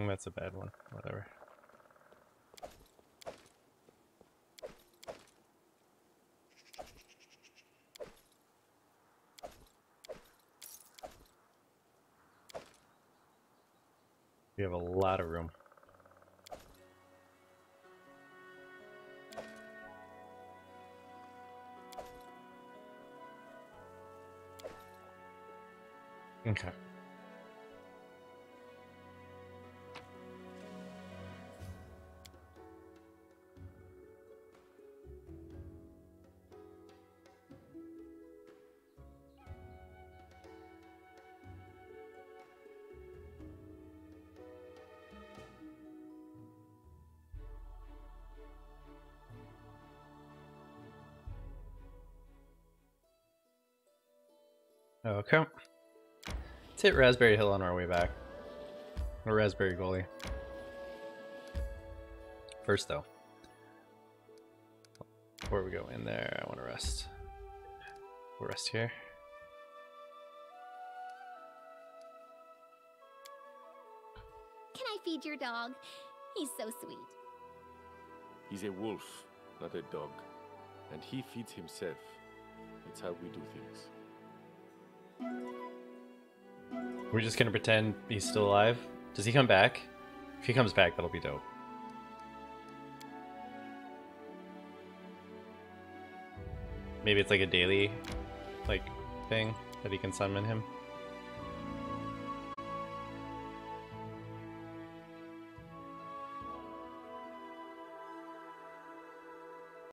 That's a bad one. Whatever. We have a lot of room. Okay. Okay. Let's hit Raspberry Hill on our way back. Or Raspberry Gully. First, though. Before we go in there, I want to rest. We'll rest here. Can I feed your dog? He's so sweet. He's a wolf, not a dog. And he feeds himself. It's how we do things. We're just gonna pretend he's still alive? Does he come back? If he comes back, that'll be dope. Maybe it's like a daily, like, thing that he can summon him.